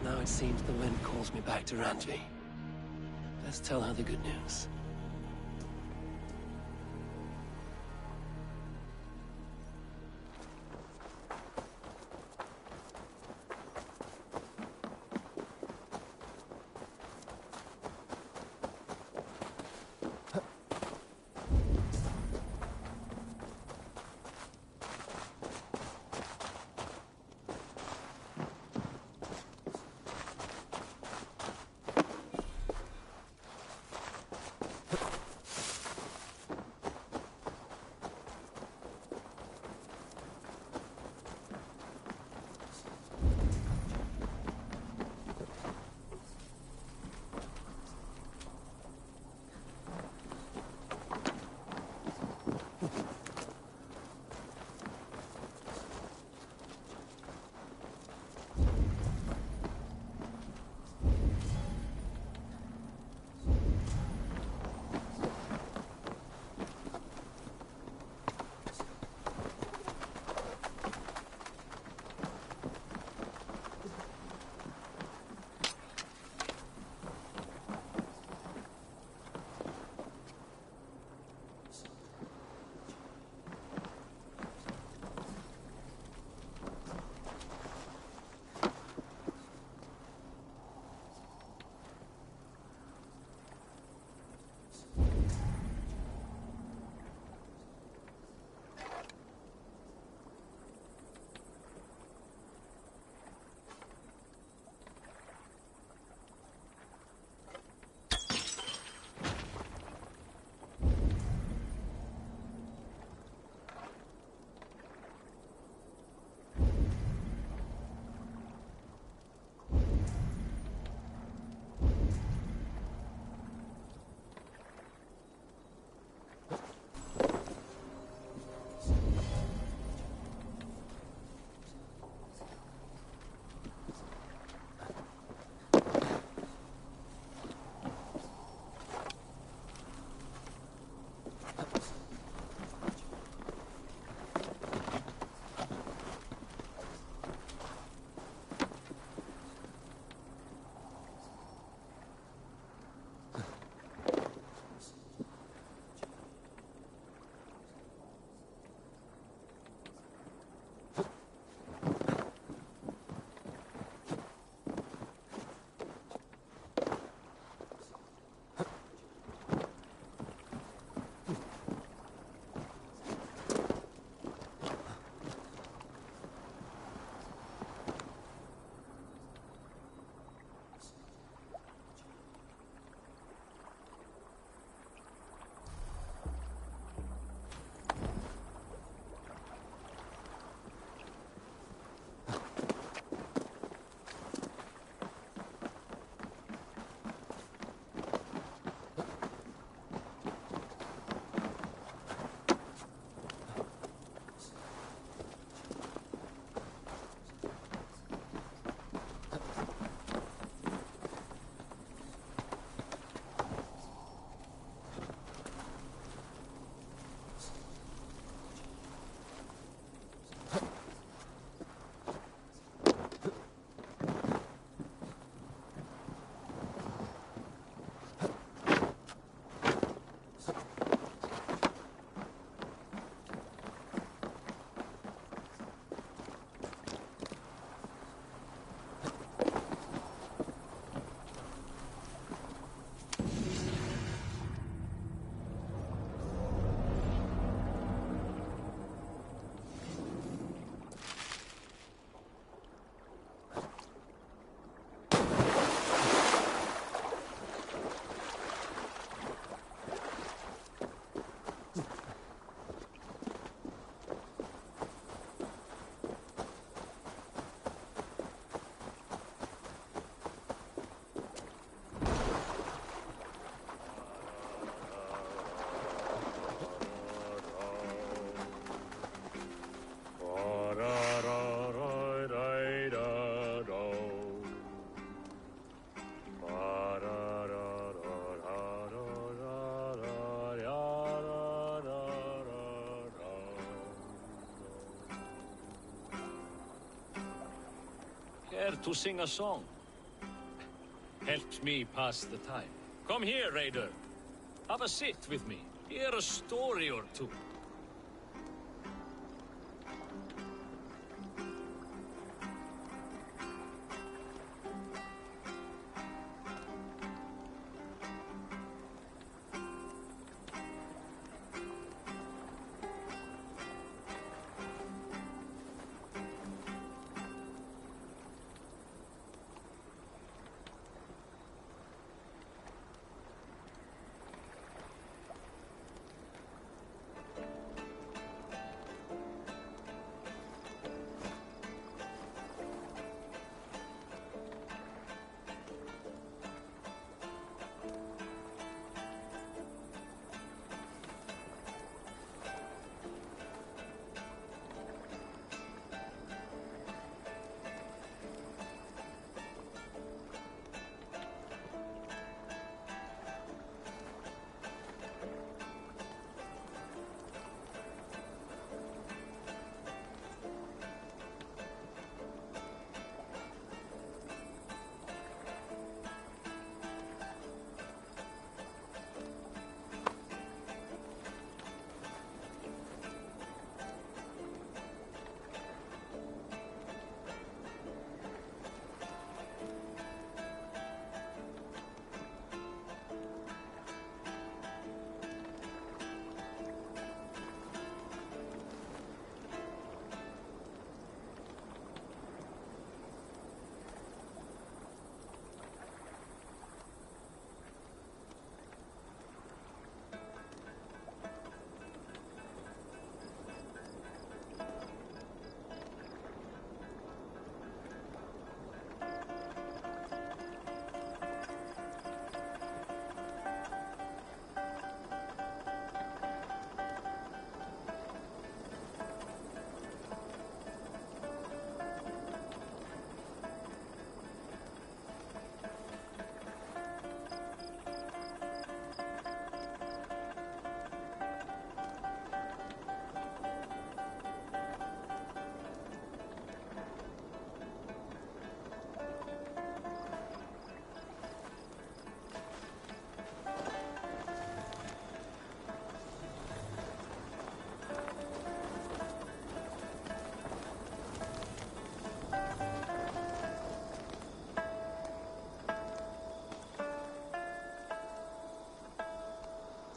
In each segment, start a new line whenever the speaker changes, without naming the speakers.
Now it seems the wind calls me back to Randvi. Let's tell her the good news.
Care to sing a song? helps me pass the time. Come here, Raider. Have a sit with me. Hear a story or two.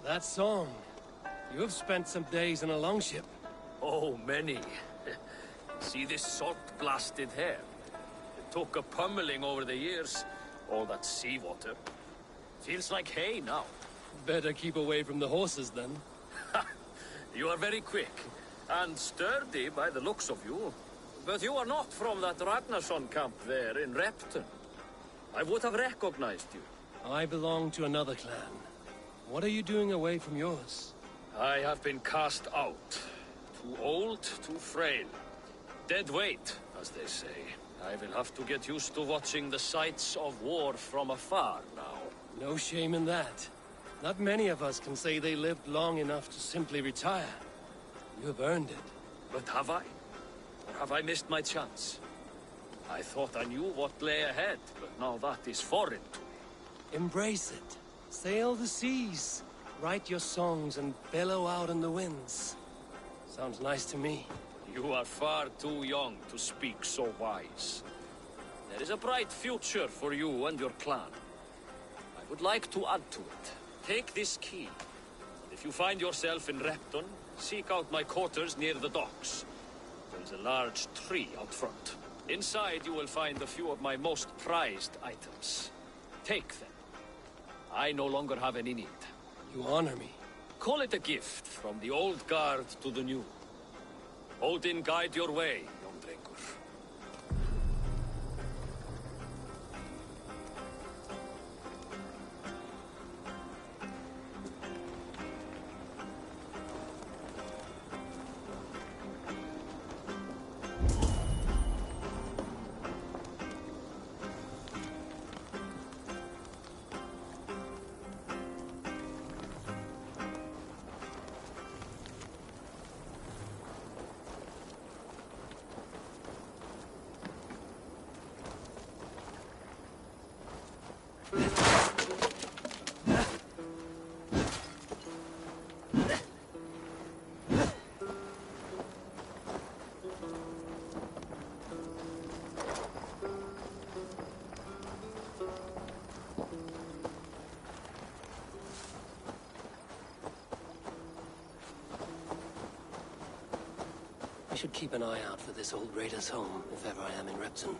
That song. You have spent some days in a longship.
Oh, many. See this salt-blasted hair? It took a pummeling over the years. All that seawater. Feels like hay now.
Better keep away from the horses, then.
You are very quick. And sturdy by the looks of you. But you are not from that Ragnarsson camp there in Repton. I would have recognized you.
I belong to another clan. What are you doing away from yours?
I have been cast out. Too old, too frail. Dead weight, as they say. I will have to get used to watching the sights of war from afar now.
No shame in that. Not many of us can say they lived long enough to simply retire. You have earned it.
But have I? Or have I missed my chance? I thought I knew what lay ahead, but now that is foreign to me.
Embrace it. Sail the seas. Write your songs and bellow out in the winds. Sounds nice to me.
You are far too young to speak so wise. There is a bright future for you and your clan. I would like to add to it. Take this key. If you find yourself in Repton, seek out my quarters near the docks. There is a large tree out front. Inside you will find a few of my most prized items. Take them. I no longer have any need.
You honor me.
Call it a gift from the old guard to the new. Odin guide your way, young drengur.
I should keep an eye out for this old raider's home, if ever I am in Repton.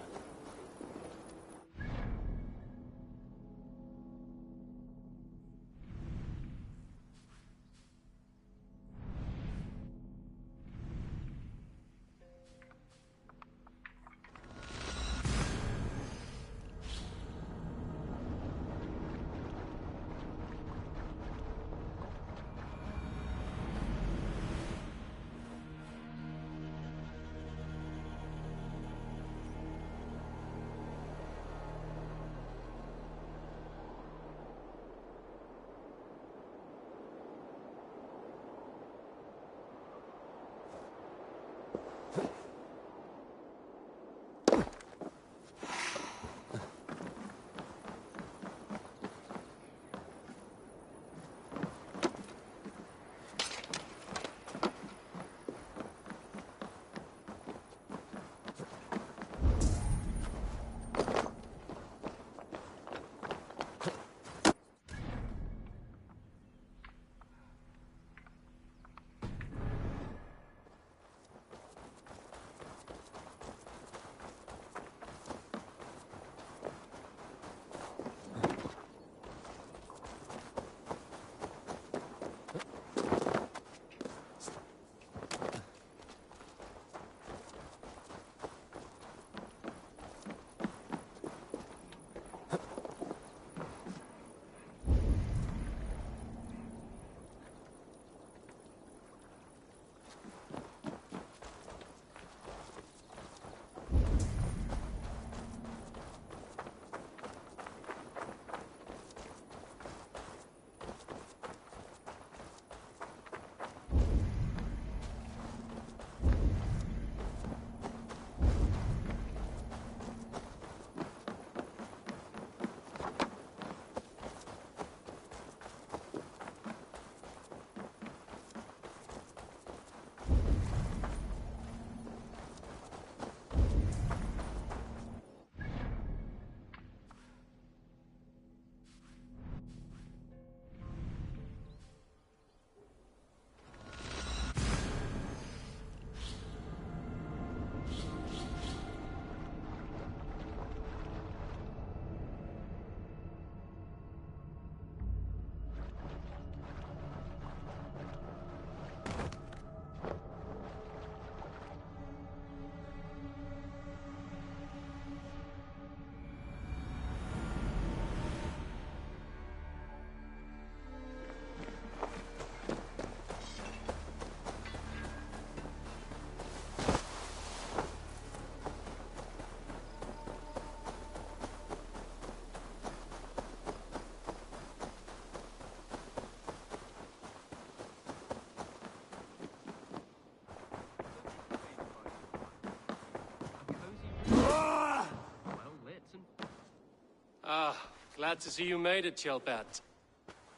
Glad to see you made it, Chelpat.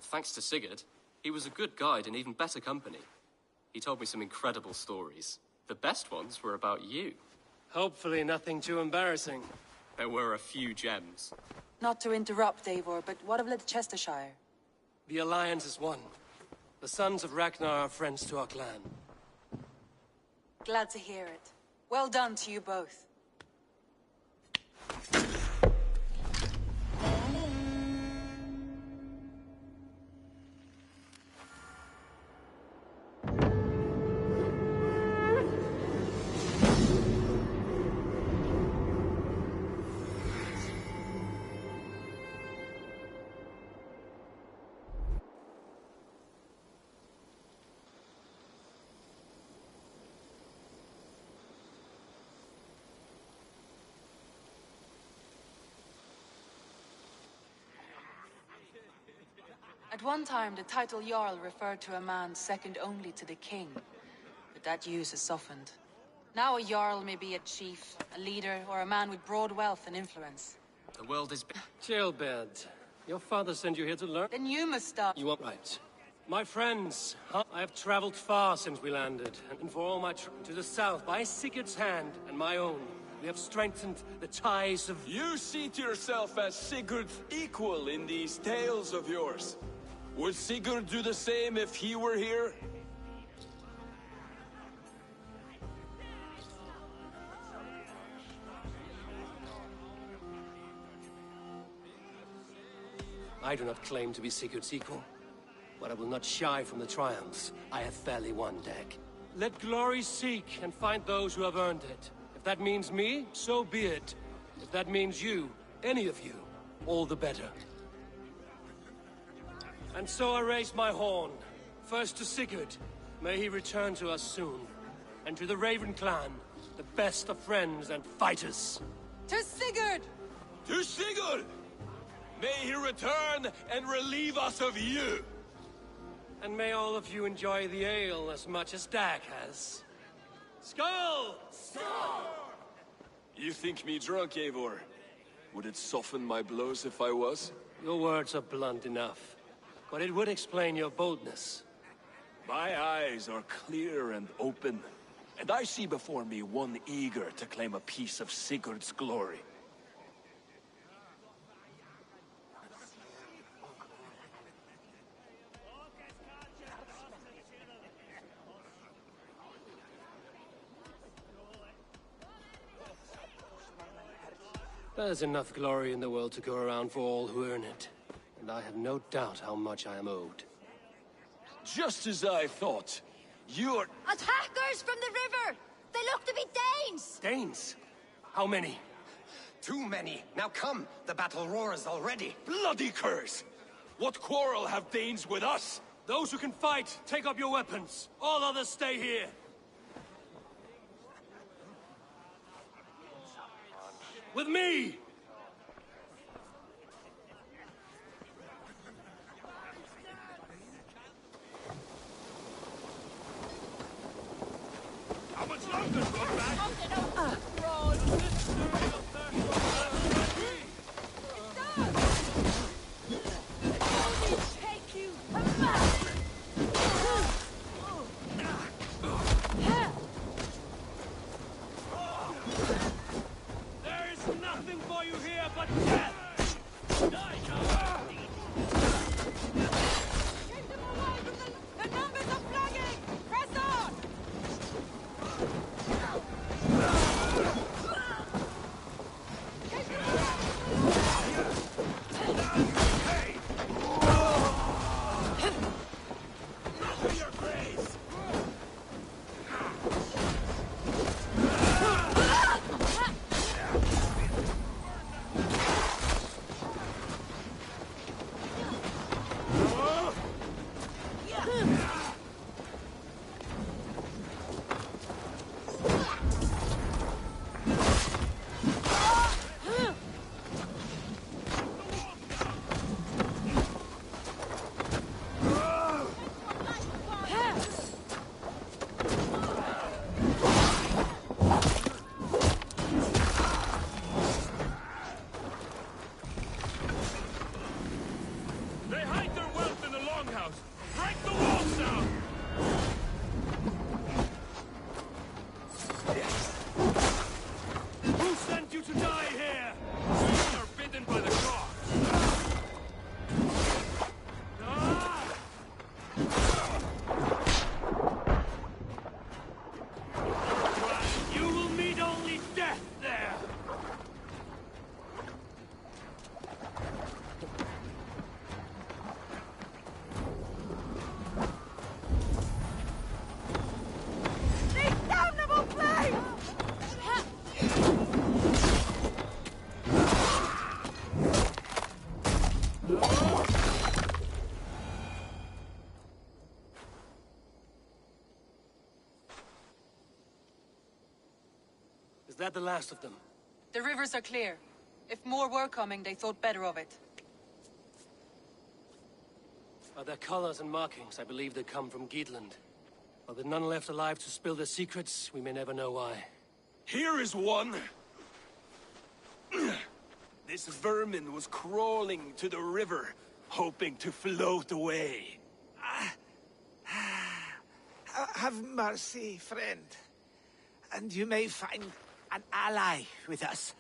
Thanks to Sigurd. He was a good guide and even better company. He told me some incredible stories. The best ones were about you.
Hopefully nothing too embarrassing.
There were a few gems.
Not to interrupt, Eivor, but what of Leicestershire?
The Alliance is one. The sons of Ragnar are friends to our clan.
Glad to hear it. Well done to you both. At one time, the title Jarl referred to a man second only to the king, but that use has softened. Now a Jarl may be a chief, a leader, or a man with broad wealth and influence.
The world is...
Jailbed. Your father sent you here to learn?
Then you must start.
You are right. My friends, I have traveled far since we landed, and for all my to the south, by Sigurd's hand and my own, we have strengthened the ties of...
You see to yourself as Sigurd's equal in these tales of yours. Would Sigurd do the same if he were here?
I do not claim to be Sigurd's equal, but I will not shy from the triumphs I have fairly won, Dag. Let glory seek and find those who have earned it. If that means me, so be it. If that means you, any of you, all the better. And so I raise my horn. First to Sigurd, may he return to us soon. And to the Raven clan, the best of friends and fighters.
To Sigurd!
To Sigurd! May he return and relieve us of you!
And may all of you enjoy the ale as much as Dag has. Skull!
You think me drunk, Eivor? Would it soften my blows if I was?
Your words are blunt enough, but it would explain your boldness.
My eyes are clear and open, and I see before me one eager to claim a piece of Sigurd's glory.
There's enough glory in the world to go around for all who earn it, and I have no doubt how much I am owed.
Just as I thought. You're...
Attackers from the river! They look to be Danes!
Danes? How many?
Too many. Now come, the battle roars already.
bloody curse! What quarrel have Danes with us?
Those who can fight, take up your weapons. All others stay here. With me!
How much longer, Rugback?
There is nothing for you here but death! Die now!
Keep them away from the numbers are flagging! Press on! Keep them
Hey! Not to your grace! They hide their wealth in the longhouse! Break the walls down!
Who sent you to die here?
We are bidden by the gods!
Ah! You will meet only death there!
These damnable plagues!
Is that the last of them?
The rivers are clear. If more were coming, they thought better of it.
By their colors and markings, I believe they come from Geatland. But with none left alive to spill their secrets, we may never know why.
Here is one. This vermin was crawling to the river, hoping to float away.
Have mercy, friend. And you may find an ally with us.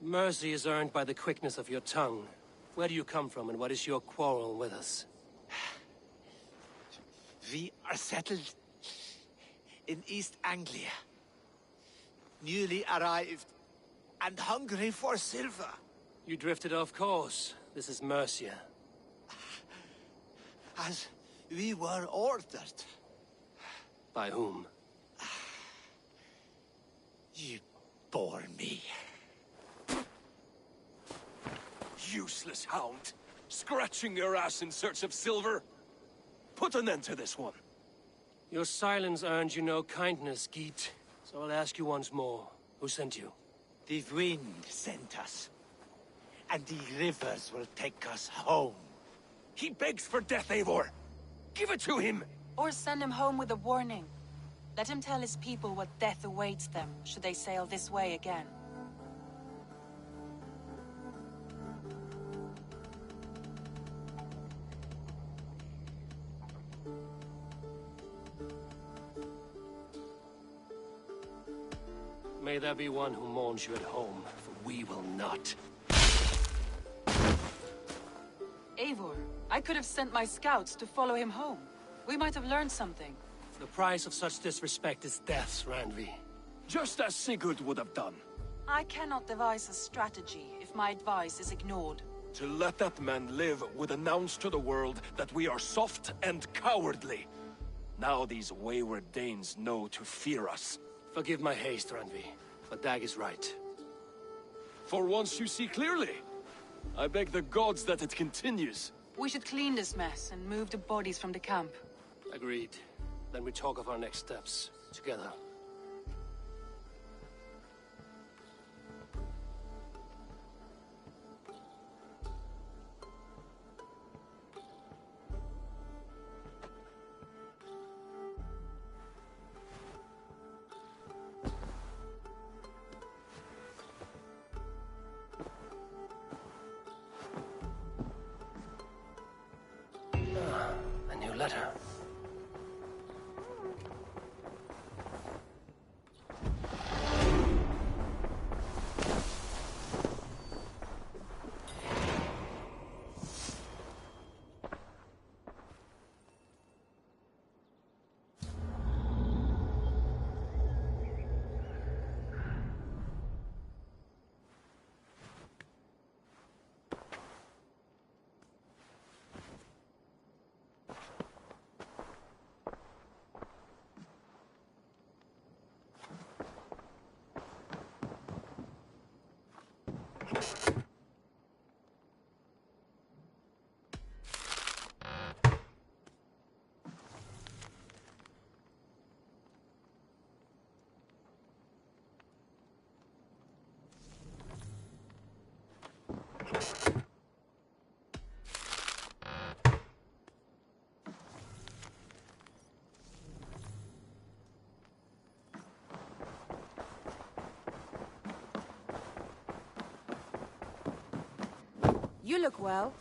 Mercy is earned by the quickness of your tongue. Where do you come from, and what is your quarrel with us?
We are settled in East Anglia. Newly arrived and hungry for silver.
You drifted off course. This is Mercia.
As we were ordered.
By whom?
You bore me.
Useless hound! Scratching your ass in search of silver! Put an end to this one!
Your silence earned you no kindness, Geet. So I'll ask you once more. Who sent you?
The wind sent us. And the rivers will take us home.
He begs for death, Eivor! Give it to him!
Or send him home with a warning. Let him tell his people what death awaits them, should they sail this way again.
May there be one who mourns you at home, for we will not.
Eivor, I could have sent my scouts to follow him home. We might have learned something.
The price of such disrespect is death, Randvi.
Just as Sigurd would have done.
I cannot devise a strategy if my advice is ignored.
To let that man live would announce to the world that we are soft and cowardly. Now these wayward Danes know to fear us.
Forgive my haste, Randvi, but Dag is right.
For once you see clearly. I beg the gods that it continues.
We should clean this mess and move the bodies from the camp.
Agreed. Then we talk of our next steps, together. A new letter.
You look well.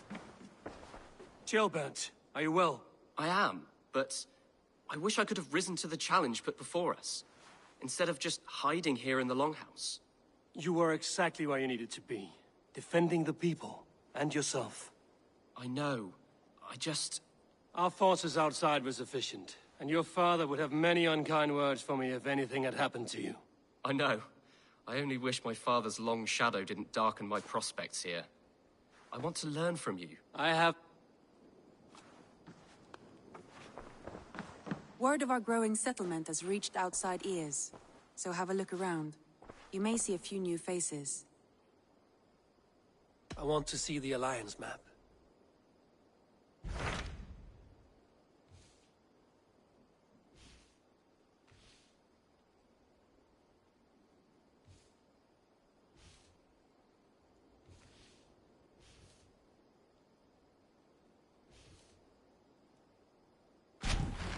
Gilbert, are you well?
I am, but I wish I could have risen to the challenge put before us, instead of just hiding here in the Longhouse.
You were exactly where you needed to be, defending the people and yourself.
I know. I just...
Our forces outside were sufficient, and your father would have many unkind words for me if anything had happened to you.
I know. I only wish my father's long shadow didn't darken my prospects here. I want to learn from you.
I have...
Word of our growing settlement has reached outside ears, so have a look around. You may see a few new faces.
I want to see the Alliance map.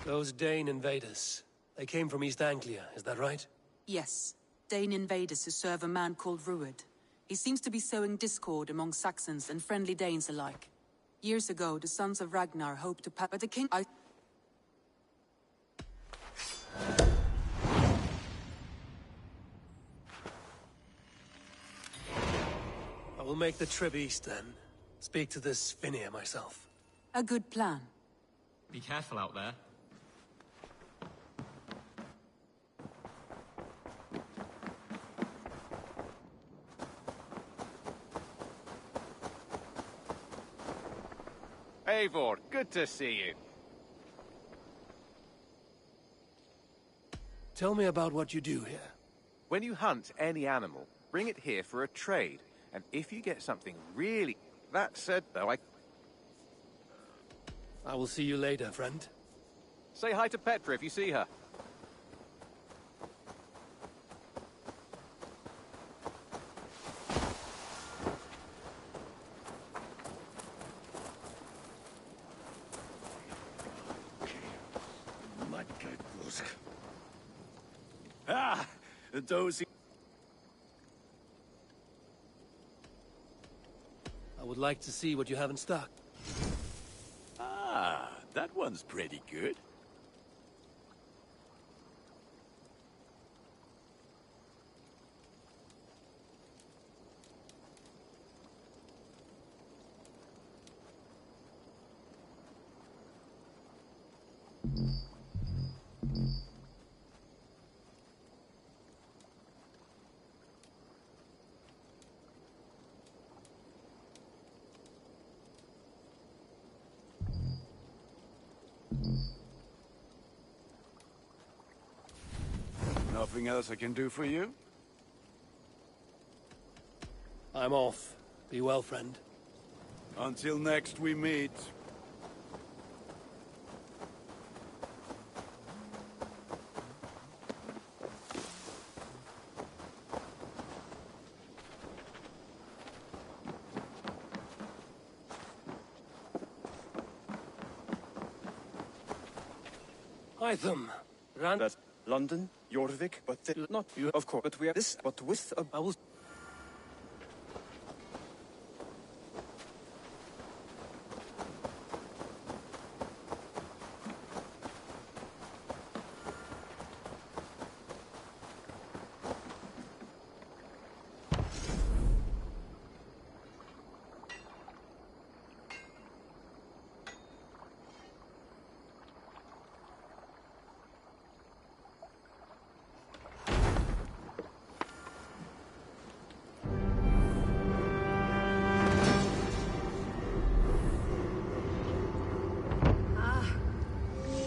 Those Dane invaders, they came from East Anglia, is that right?
Yes, Dane invaders who serve a man called Ruud. He seems to be sowing discord among Saxons and friendly Danes alike. Years ago, the sons of Ragnar hoped to but the king...
I will make the trip east then. Speak to this Finnear myself.
A good plan.
Be careful out there.
Eivor, good to see you.
Tell me about what you do here.
When you hunt any animal, bring it here for a trade. And if you get something really... That said, though,
I will see you later, friend.
Say hi to Petra if you see her.
Ah! Those...
I would like to see what you have in stock.
Ah, that one's pretty good. Nothing else I can do for you?
I'm off. Be well, friend.
Until next we meet.
Hytham. Ran...
That's London, Jorvik, but not you, of course. But we are this, but with a...
I will...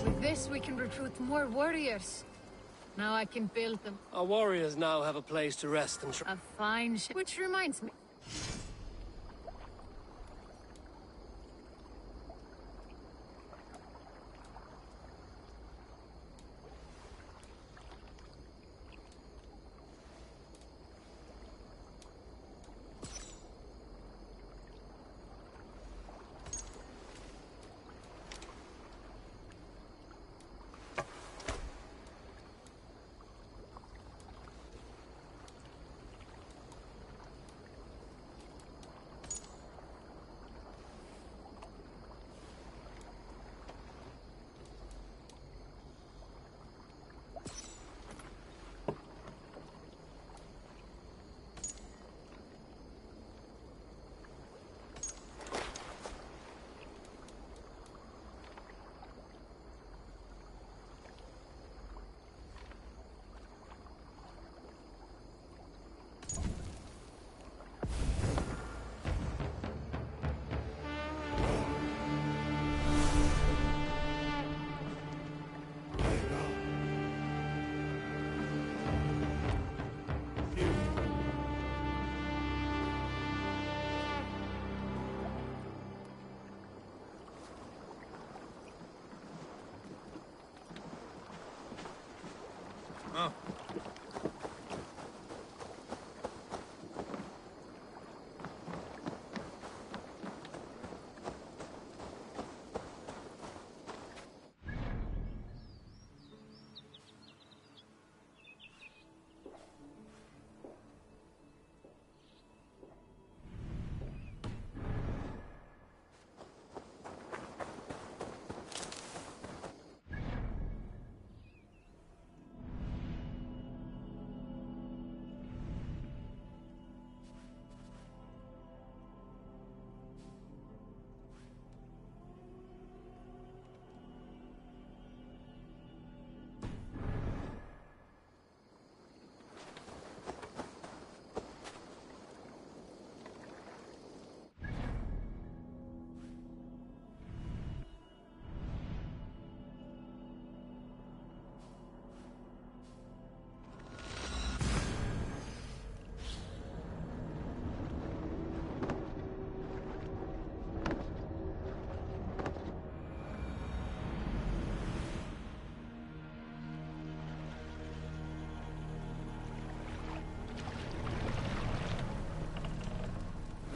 With this, we can recruit more warriors. Now I can build them.
Our warriors now have a place to rest and...
A fine ship. Which reminds me.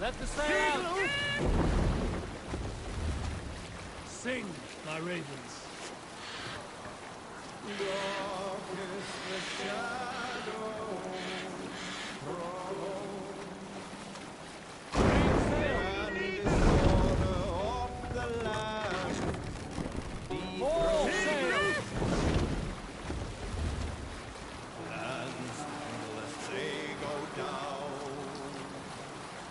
Let the sail out! Sing, my ravens.
Darkness, the shadow. And disorder of the land.
Full sail!
Lands as they go down.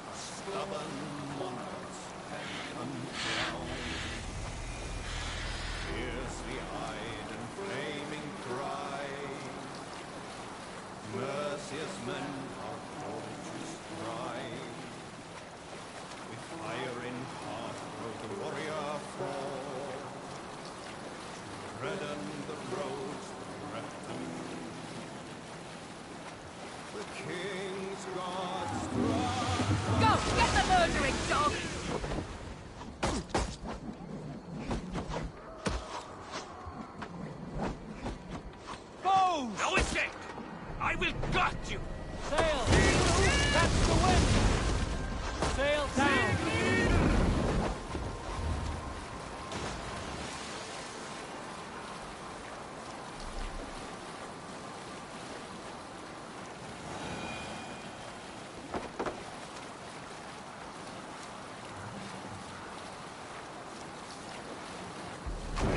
A stubborn monarch's uncrowned. Fiercely eyed and flaming cry. Merciless men are torches dry. With fire in heart will the warrior fall. To redden the roads that left them. The king's God struck.
Go! Get the murdering dog!
Bows!
No escape! I will gut you!
Sail! Catch the wind! Sail down!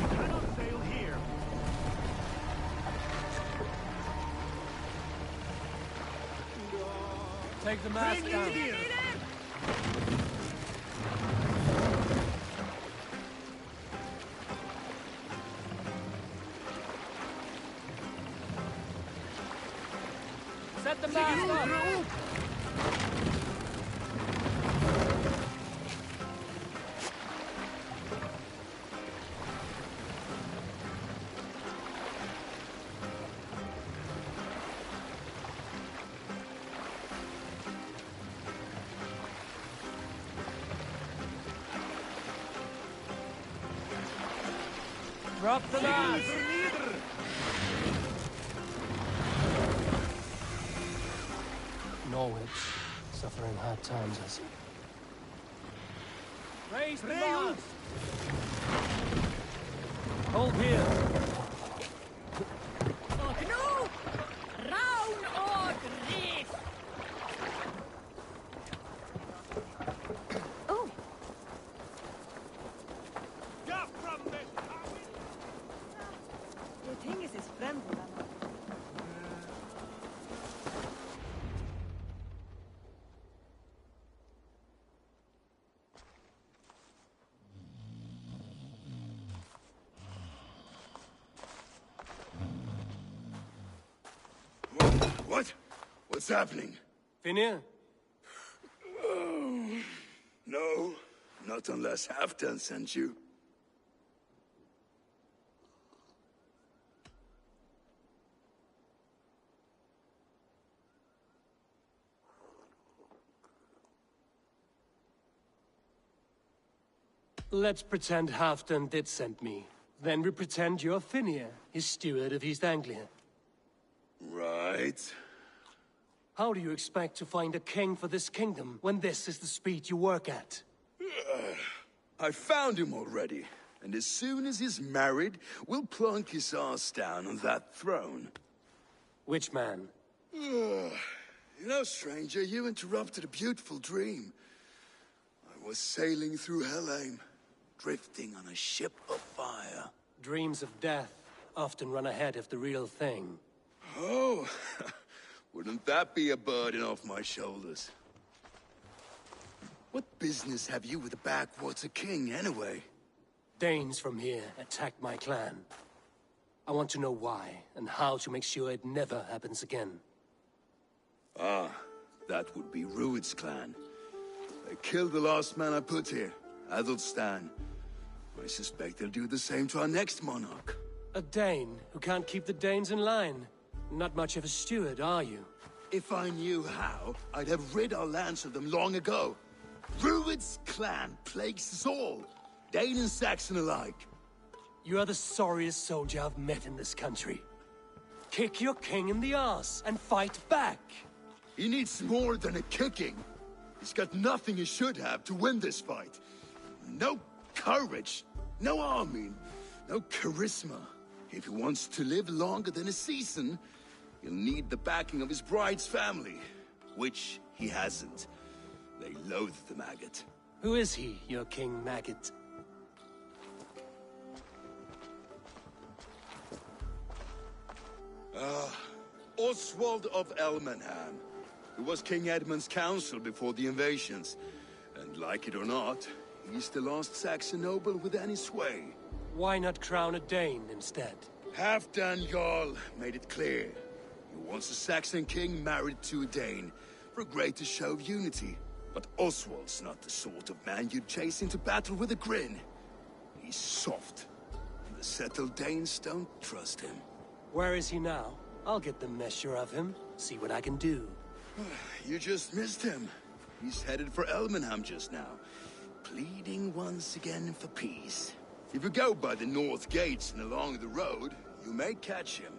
Cannot sail here.
Take the mast down. Set the mast up! Drop the mast! Norwich, suffering hard times, I see. Raise the mast! Hold here!
No! Round or grief! Oh!
Get from this house!
The thing is his friend.
What? What's happening?
Finir?
Oh, no, not unless Halfdan sent you.
Let's pretend Halfdan did send me. Then we pretend you're Finir, his steward of East Anglia.
Right.
How do you expect to find a king for this kingdom when this is the speed you work at?
I found him already, and as soon as he's married, we'll plunk his ass down on that throne.
Which man?
You know, stranger, you interrupted a beautiful dream. I was sailing through Helheim, drifting on a ship of fire.
Dreams of death often run ahead of the real thing.
Oh, wouldn't that be a burden off my shoulders? What business have you with the backwater king, anyway?
Danes from here attacked my clan. I want to know why, and how to make sure it never happens again.
Ah, that would be Rued's clan. They killed the last man I put here, Adelstan. I suspect they'll do the same to our next monarch.
A Dane who can't keep the Danes in line. Not much of a steward, are you?
If I knew how, I'd have rid our lands of them long ago. Rued's clan plagues us all, Dane and Saxon alike.
You are the sorriest soldier I've met in this country. Kick your king in the arse and fight back.
He needs more than a kicking.
He's got nothing he should have to win this fight. No courage, no army, no charisma. If he wants to live longer than a season, he'll need the backing of his bride's family, which he hasn't. They loathe the maggot.
Who is he, your King Maggot?
Oswald of Elmenham, who was King Edmund's counsel before the invasions. And like it or not, he's the last Saxon noble with any sway.
Why not crown a Dane instead?
Halfdan Jarl made it clear. He wants a Saxon king married to a Dane, for a greater show of unity. But Oswald's not the sort of man you'd chase into battle with a grin. He's soft. The settled Danes don't trust him.
Where is he now? I'll get the measure of him, see what I can do.
You just missed him. He's headed for Elmenham just now, pleading once again for peace. If you go by the north gates and along the road, you may catch him.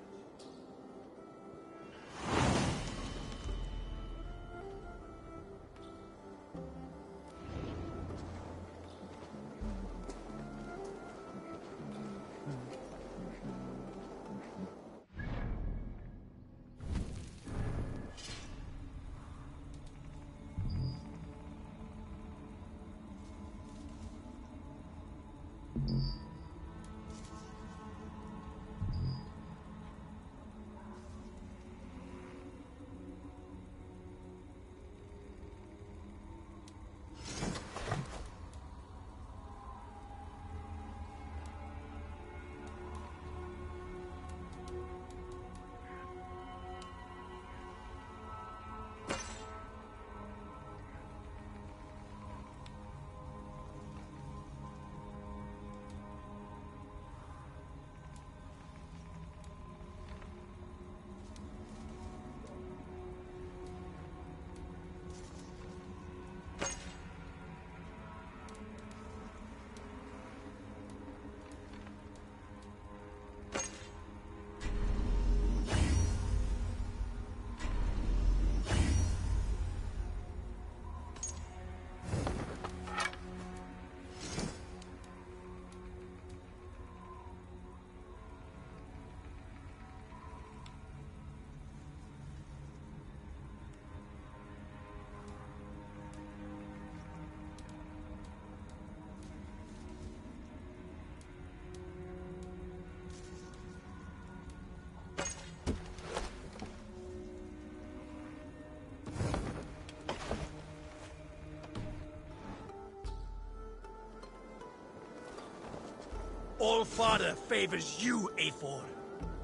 All-Father favors you, Eivor.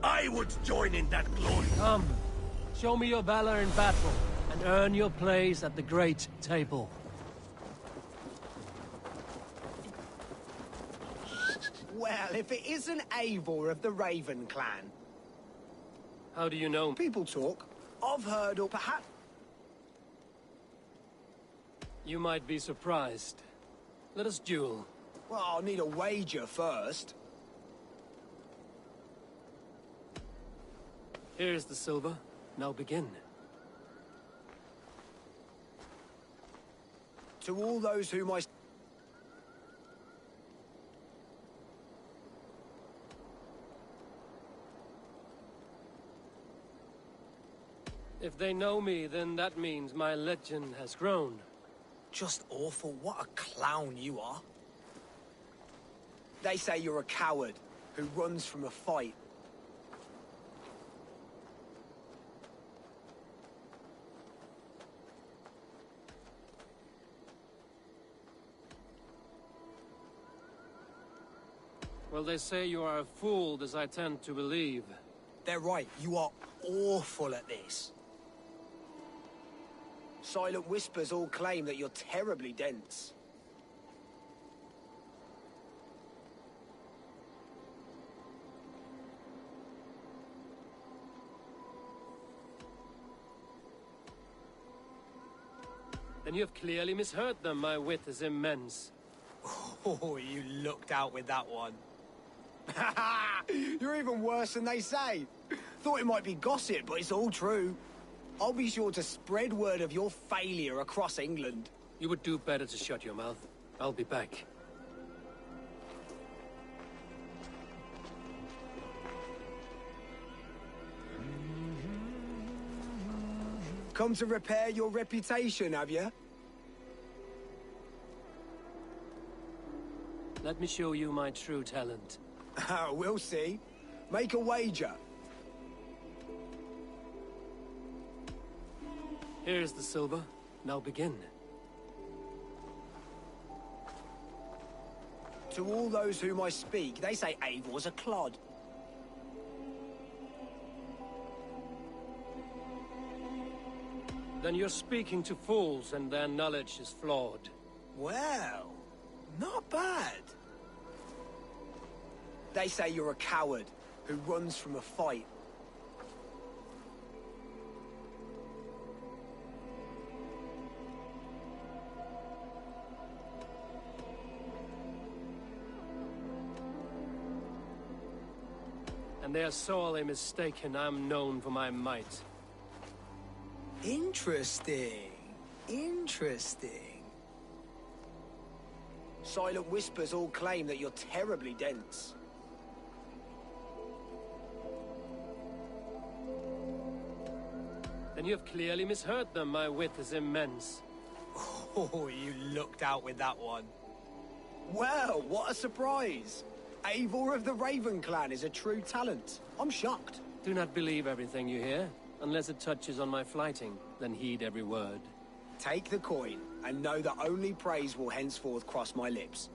I would join in that glory.
Come, show me your valor in battle, and earn your place at the great table.
Well, if it isn't Eivor of the Raven clan.
How do you know?
People talk. I've heard, or perhaps...
You might be surprised. Let us duel.
Well, I'll need a wager first.
Here's the silver. Now begin.
To all those whom I...
If they know me, then that means my legend has grown.
Just awful. What a clown you are. They say you're a coward who runs from a fight.
Well, they say you are a fool, as I tend to believe.
They're right. You are awful at this. Silent whispers all claim that you're terribly dense.
Then you have clearly misheard them. My wit is immense.
Oh, you looked out with that one. You're even worse than they say. Thought it might be gossip, but it's all true. I'll be sure to spread word of your failure across England.
You would do better to shut your mouth. I'll be back.
Come to repair your reputation, have you?
Let me show you my true talent.
We'll see. Make a wager.
Here's the silver. Now begin.
To all those whom I speak, they say Eivor's a clod.
Then you're speaking to fools and their knowledge is flawed.
Well, not bad. They say you're a coward who runs from a fight.
And they're sorely mistaken. I'm known for my might.
Interesting. Interesting. Silent whispers all claim that you're terribly dense.
Then you have clearly misheard them. My wit is immense.
Oh, you looked out with that one. Well, what a surprise. Eivor of the Raven Clan is a true talent. I'm shocked.
Do not believe everything you hear. Unless it touches on my flighting, then heed every word.
Take the coin, and know that only praise will henceforth cross my lips.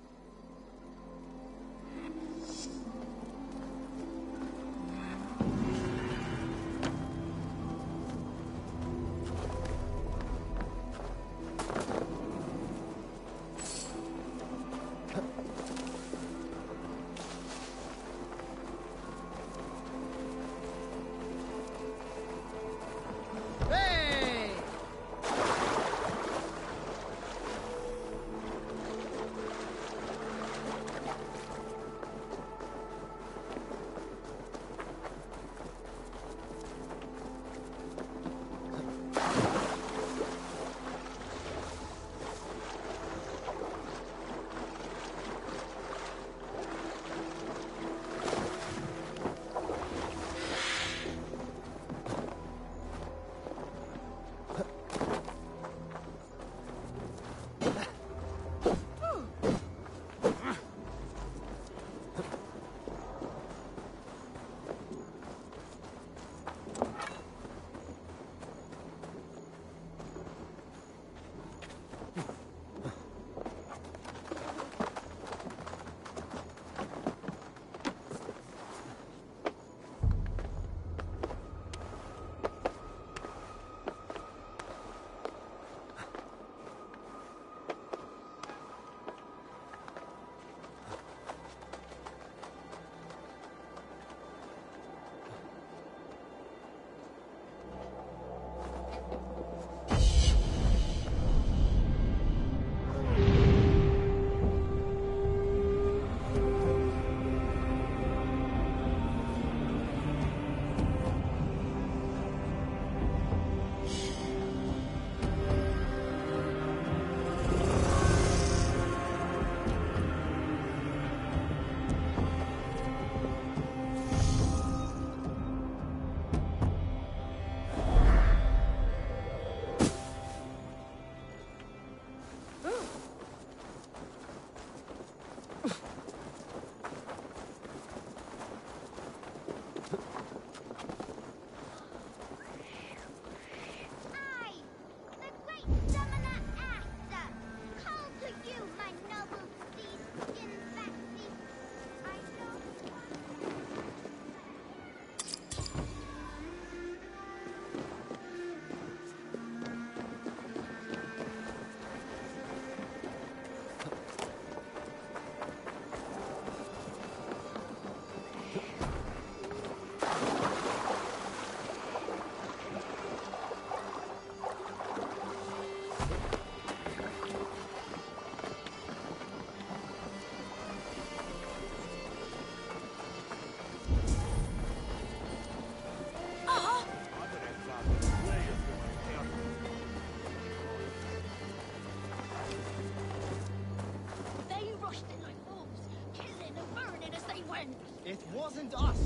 It wasn't us.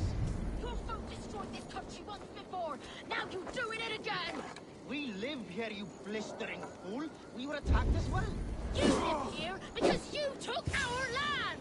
Your folk destroyed this country once before. Now you're doing it again.
We live here, you blistering fool. We were attacked as well.
You live here because you took our land.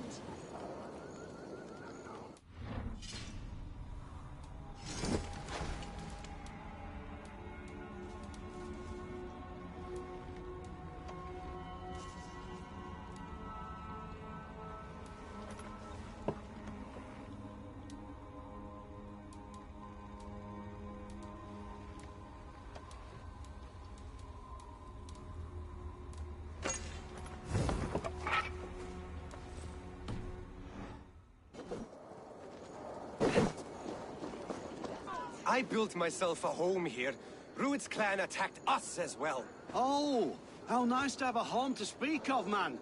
I built myself a home here. Rued's clan attacked us as well.
Oh, how nice to have a home to speak of, man.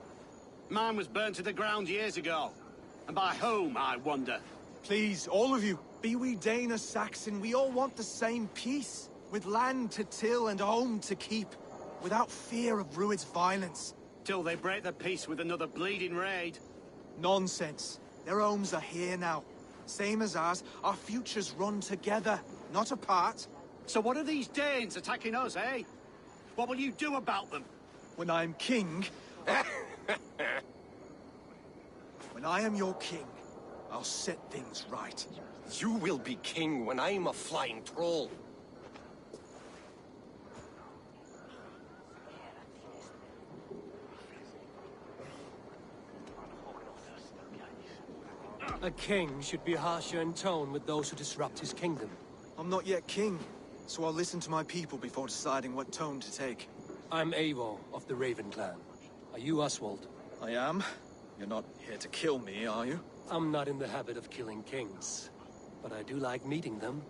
Mine was burnt to the ground years ago. And by whom, I wonder?
Please, all of you, be we Dane or Saxon, we all want the same peace. With land to till and home to keep. Without fear of Rued's violence.
Till they break the peace with another bleeding raid.
Nonsense. Their homes are here now. Same as ours, our futures run together, not apart.
So what are these Danes attacking us, eh? What will you do about them?
When I am king... When I am your king, I'll set things right.
You will be king when I'm a flying troll.
A king should be harsher in tone with those who disrupt his kingdom.
I'm not yet king, so I'll listen to my people before deciding what tone to take.
I'm Eivor of the Raven clan. Are you Oswald?
I am. You're not here to kill me, are you?
I'm not in the habit of killing kings, but I do like meeting them.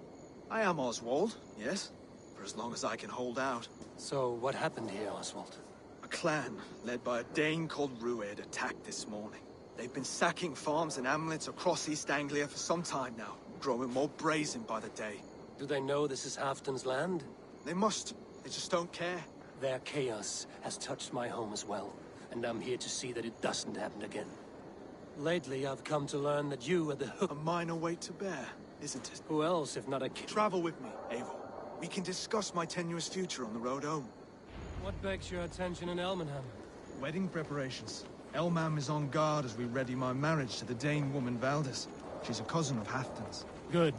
I am Oswald, yes, for as long as I can hold out.
So what happened here, Oswald?
A clan, led by a Dane called Rued, attacked this morning. They've been sacking farms and hamlets across East Anglia for some time now, growing more brazen by the day.
Do they know this is Halfton's land?
They must. They just don't care.
Their chaos has touched my home as well, and I'm here to see that it doesn't happen again. Lately, I've come to learn that you are the hook.
A minor weight to bear, isn't it?
Who else, if not a king?
Travel with me, Eivor. We can discuss my tenuous future on the road home.
What begs your attention in Elmenham?
Wedding preparations. Elmam is on guard as we ready my marriage to the Dane woman Valdis. She's a cousin of Halfton's.
Good.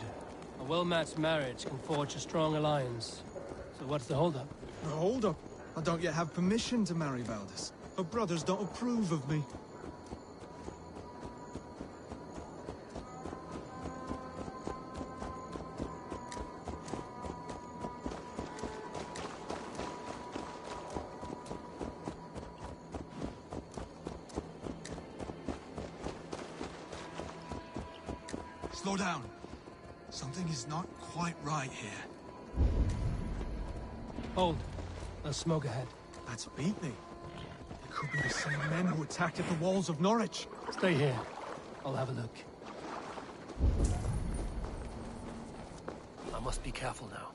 A well-matched marriage can forge a strong alliance. So what's the holdup?
The holdup? I don't yet have permission to marry Valdis. Her brothers don't approve of me. Slow down. Something is not quite right here.
Hold. There's smoke ahead.
That's beat me. It could be the same men who attacked at the walls of Norwich.
Stay here. I'll have a look. I must be careful now.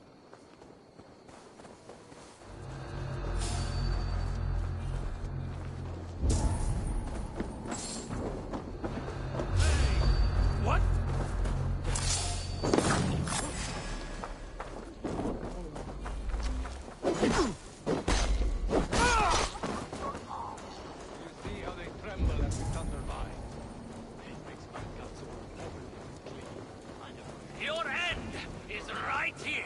Your end is right here.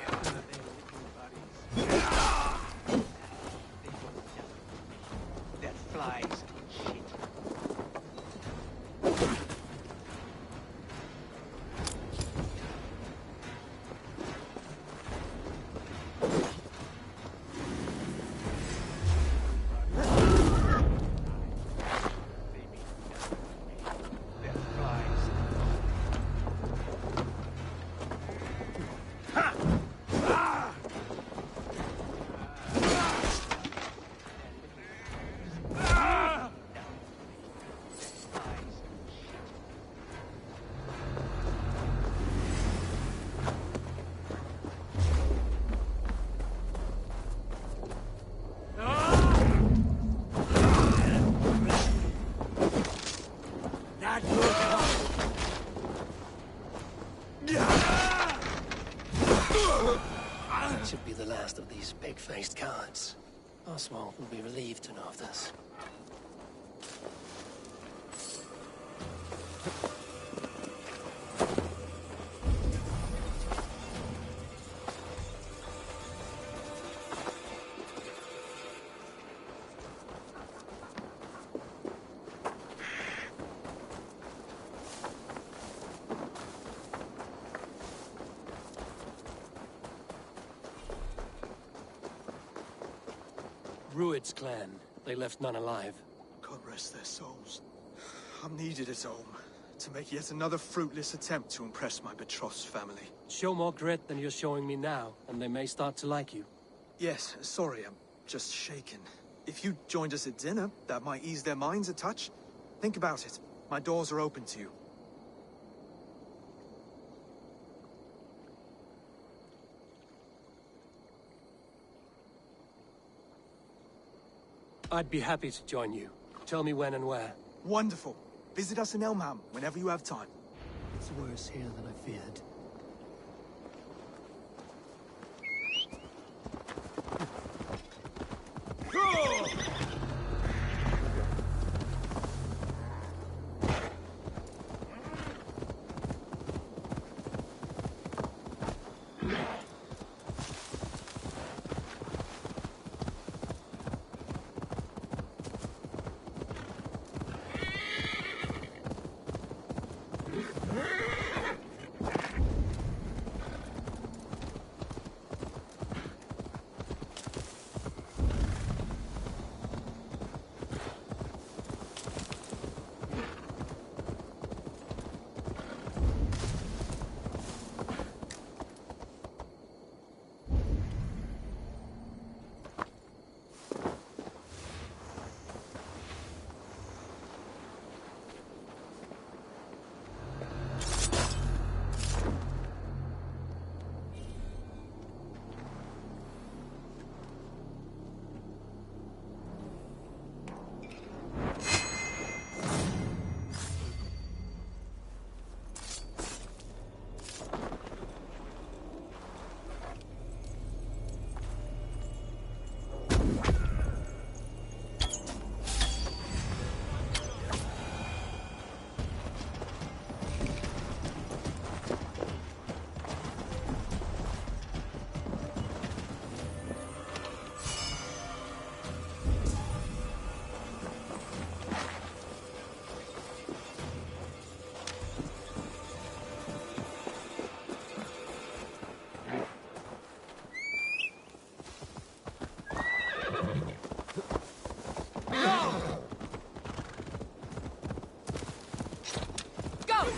That flies. Shit.
pig-faced cowards. Oswald will be relieved to know of this. Rued's clan. They left none alive.
God rest their souls. I'm needed at home to make yet another fruitless attempt to impress my betrothed's family.
Show more grit than you're showing me now, and they may start to like you.
Yes, sorry, I'm just shaken. If you joined us at dinner, that might ease their minds a touch. Think about it. My doors are open to you.
I'd be happy to join you. Tell me when and where.
Wonderful. Visit us in Elmham whenever you have time.
It's worse here than I feared.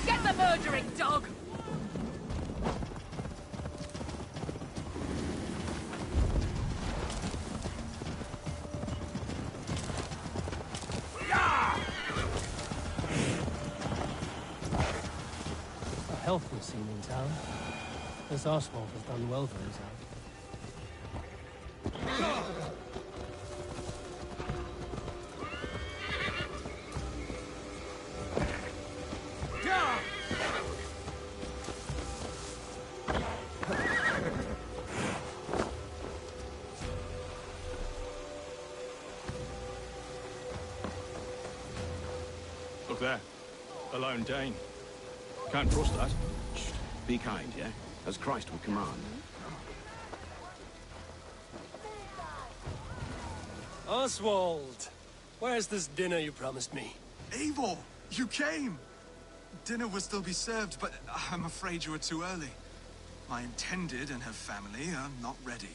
Get the murdering dog!
A healthy scene in town. This Oswald has done well for himself.
Look there. A lone Dane. Can't trust that.
Shh. Be kind, yeah? As Christ would command.
Oswald! Where's this dinner you promised me?
Eivor, you came! Dinner will still be served, but I'm afraid you were too early. My intended and her family are not ready.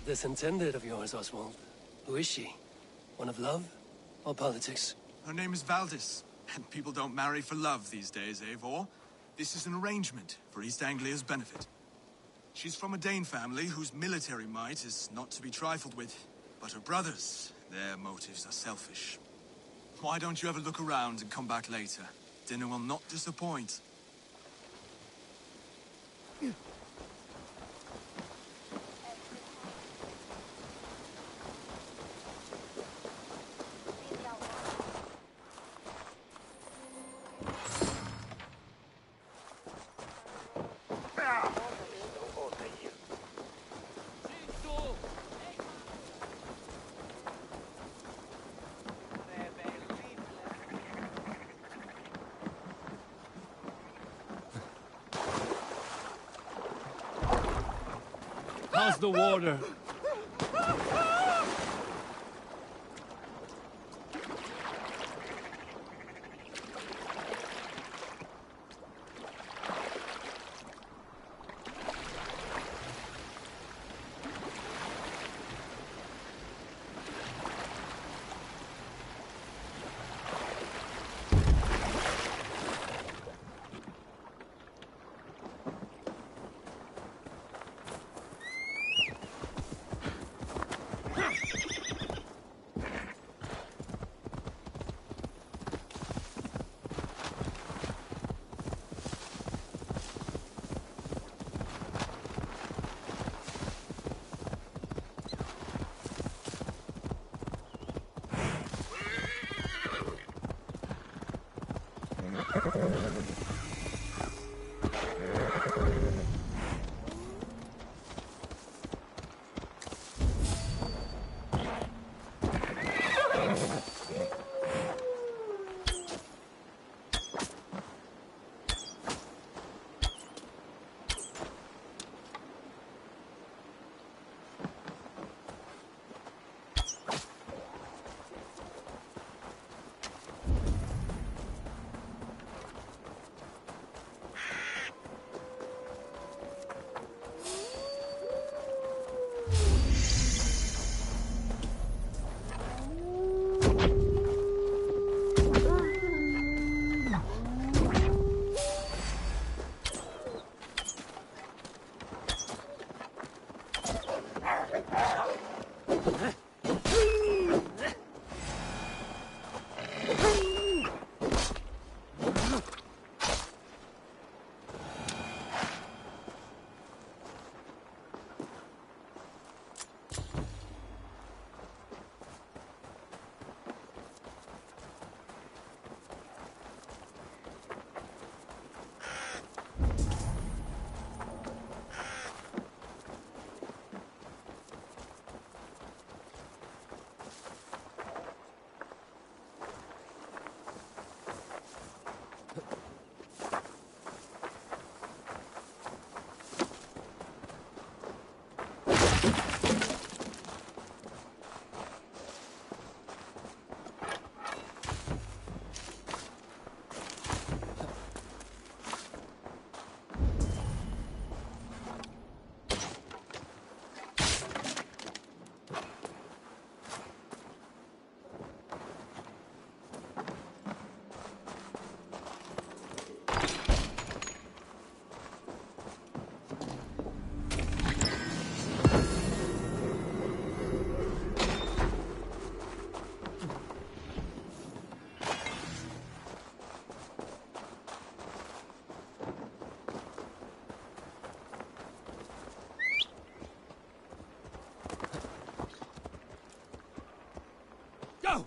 This intended of yours, Oswald. Who is she? One of love or politics?
Her name is Valdis, and people don't marry for love these days, Eivor. This is an arrangement for East Anglia's benefit. She's from a Dane family whose military might is not to be trifled with. But her brothers, their motives are selfish. Why don't you have a look around and come back later? Dinner will not disappoint.
How's the water? Go!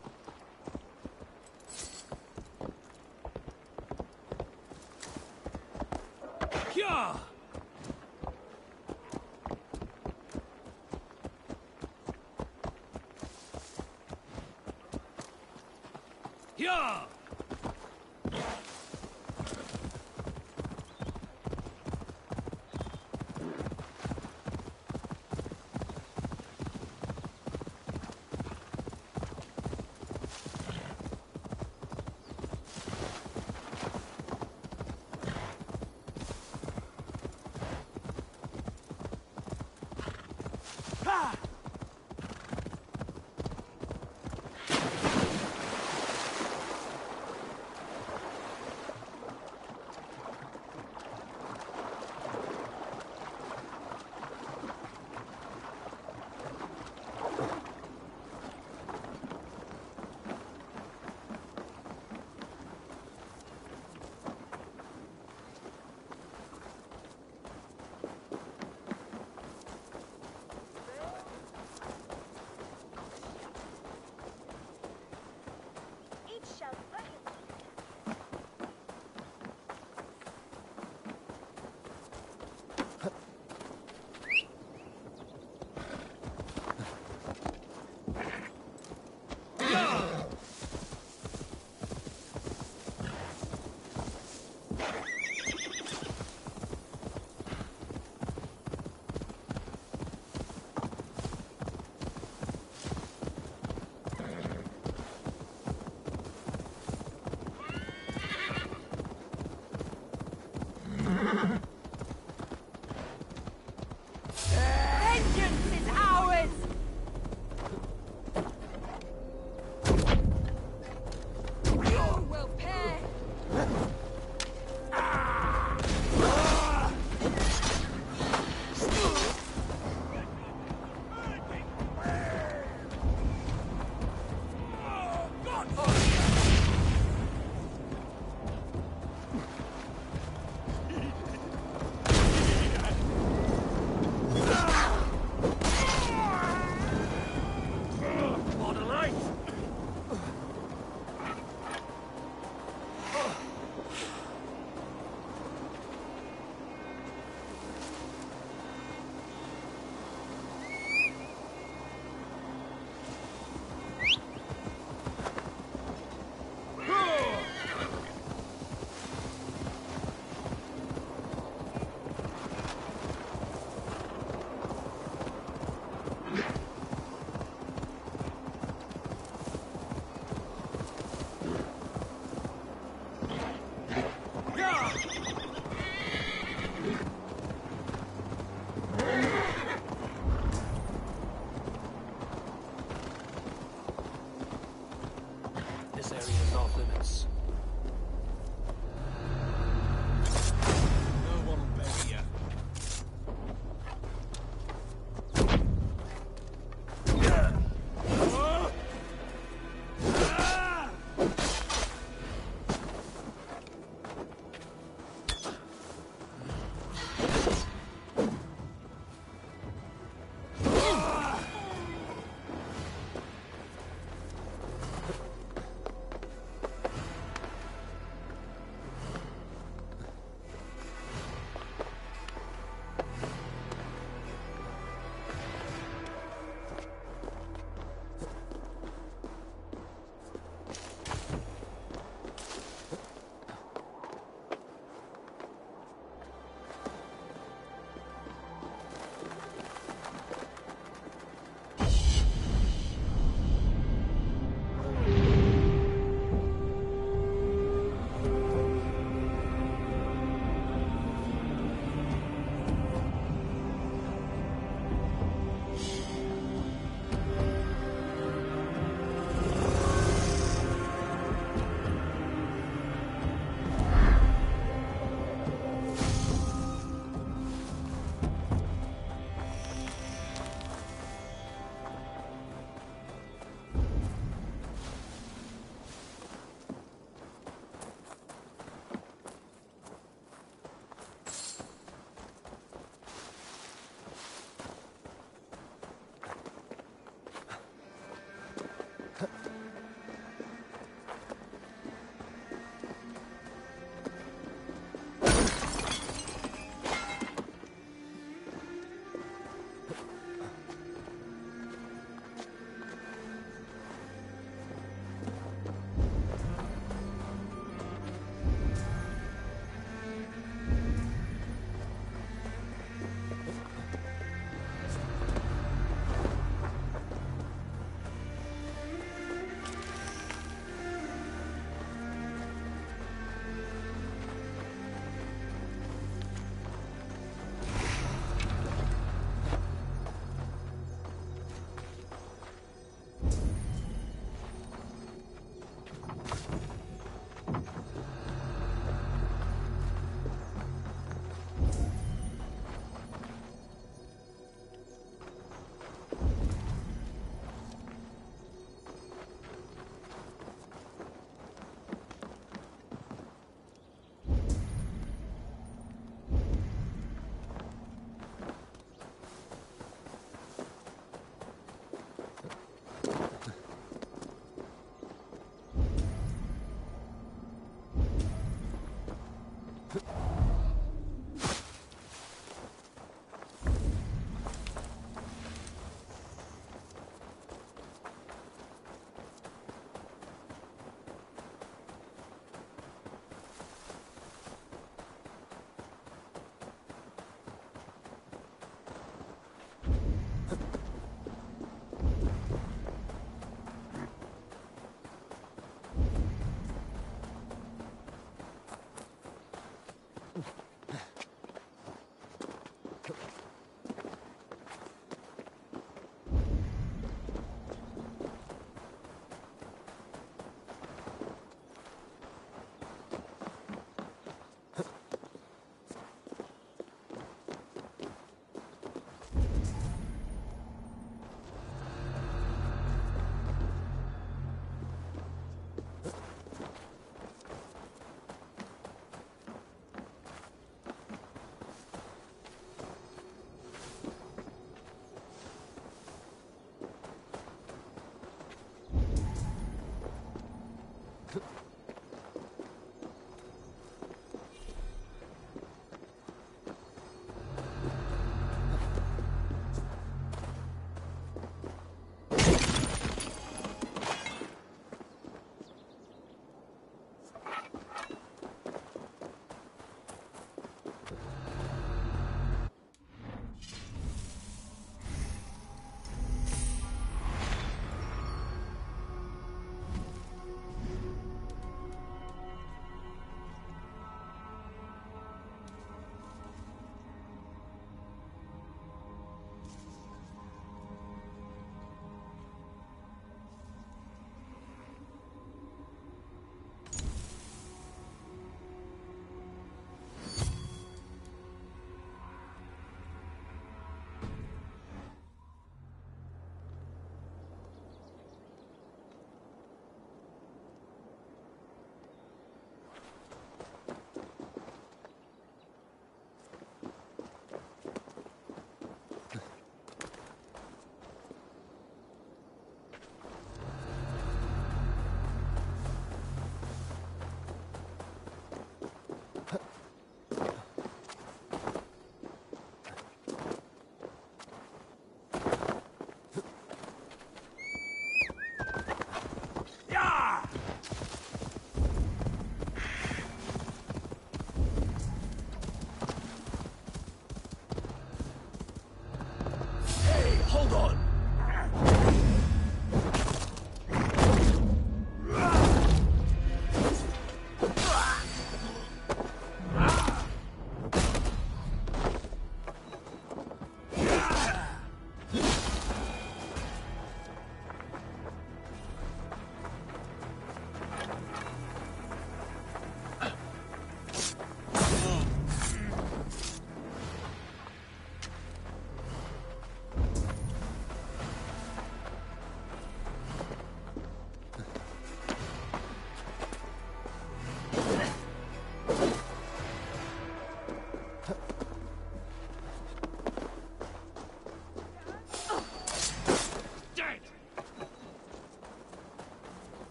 Yeah! Yeah!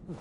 You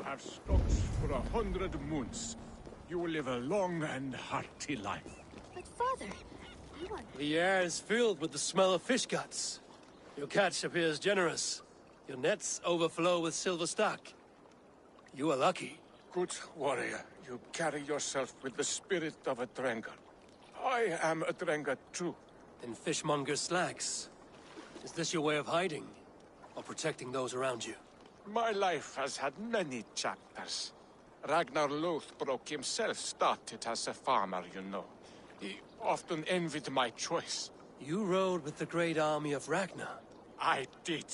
have stocks for 100 moons. You will live a long and hearty life.
But father, you are...
The air is filled with the smell of fish guts. Your catch appears generous. Your nets overflow with silver stock. You are lucky.
Good warrior, you carry yourself with the spirit of a Drengar. I am a Drengar too.
Then fishmonger slacks. Is this your way of hiding? Or protecting those around you?
My life has had many chapters. Ragnar Lothbrok himself started as a farmer, you know. He often envied my choice.
You rode with the great army of Ragnar.
I did.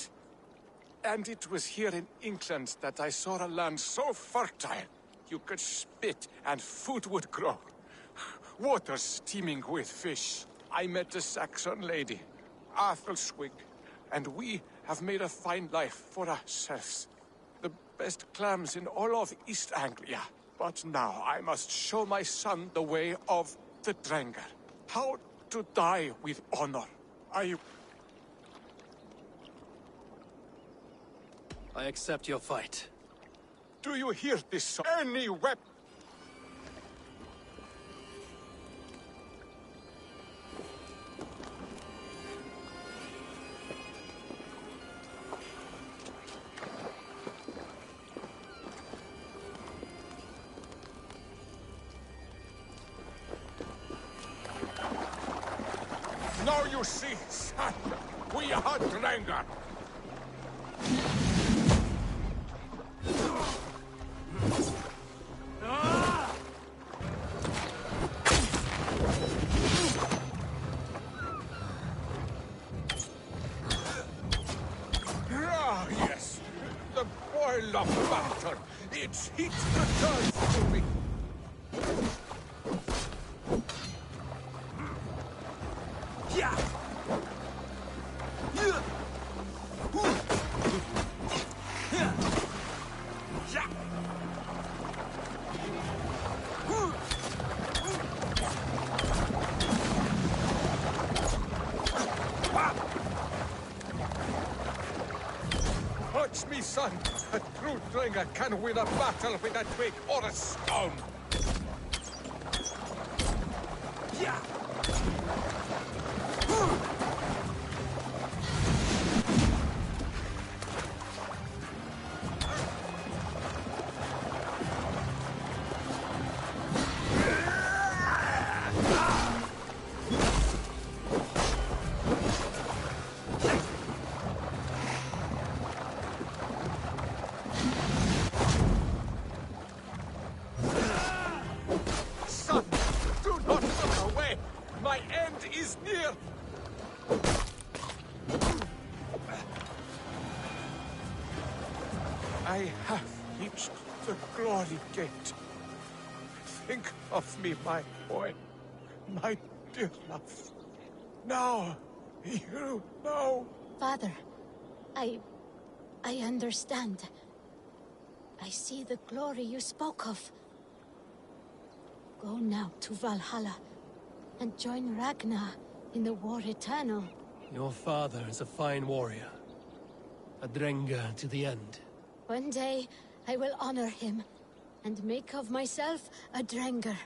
And it was here in England that I saw a land so fertile, you could spit and food would grow. Waters teeming with fish. I met a Saxon lady, Athelswig, and we have made a fine life for ourselves. The best clams in all of East Anglia. But now I must show my son the way of the Drengar. How to die with honor.
I accept your fight.
Do you hear this? Any weapon? Now you see, son, we are Drengar. Ah, yes, the boil of battle. Its heat returns to me. Yeah. Watch me, son. A true Drengar can win a battle with a twig or a stone. Yeah. Son, do not look away. My end is near. I have reached the glory gate. Think of me, my boy. My dear love. Now, you know.
Father, I understand. I see the glory you spoke of. Go now to Valhalla and join Ragnar in the War Eternal.
Your father is a fine warrior. A Drenga to the end.
One day, I will honor him, and make of myself a Drenger.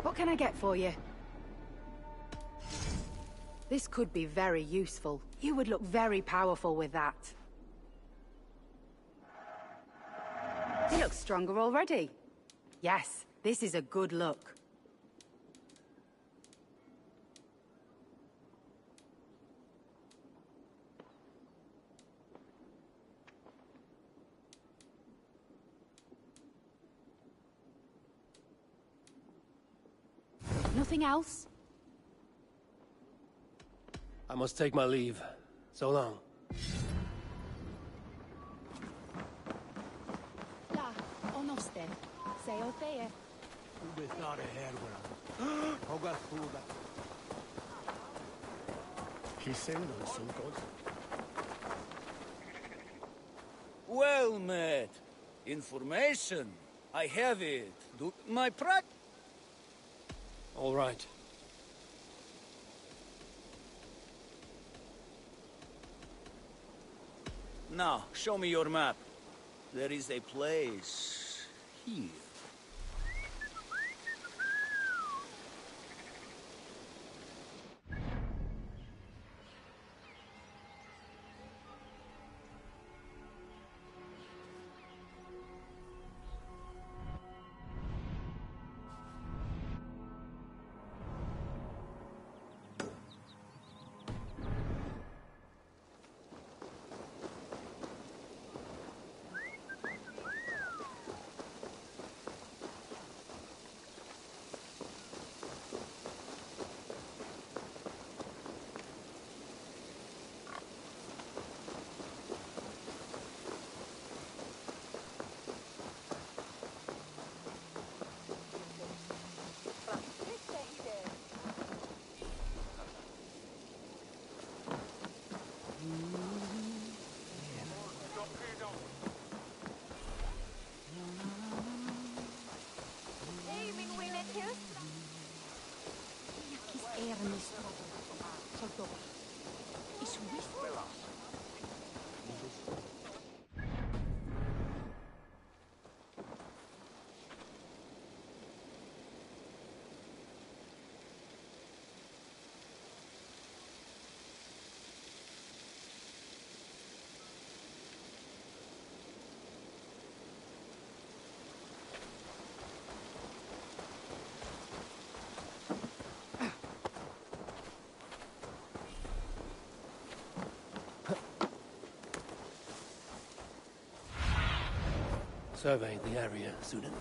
What can I get for you? This could be very useful. You would look very powerful with that. You look stronger already. Yes, this is a good look. Nothing else?
I must take my leave. So long.
Ja, onosten. Säg åt dig.
Du bethar herwell. Hogar fuga. Hisendon sunkos.
Well met. Information. I have it. Do my practice.
All right.
Now, show me your map. There is a place here.
Survey the area, Sudan.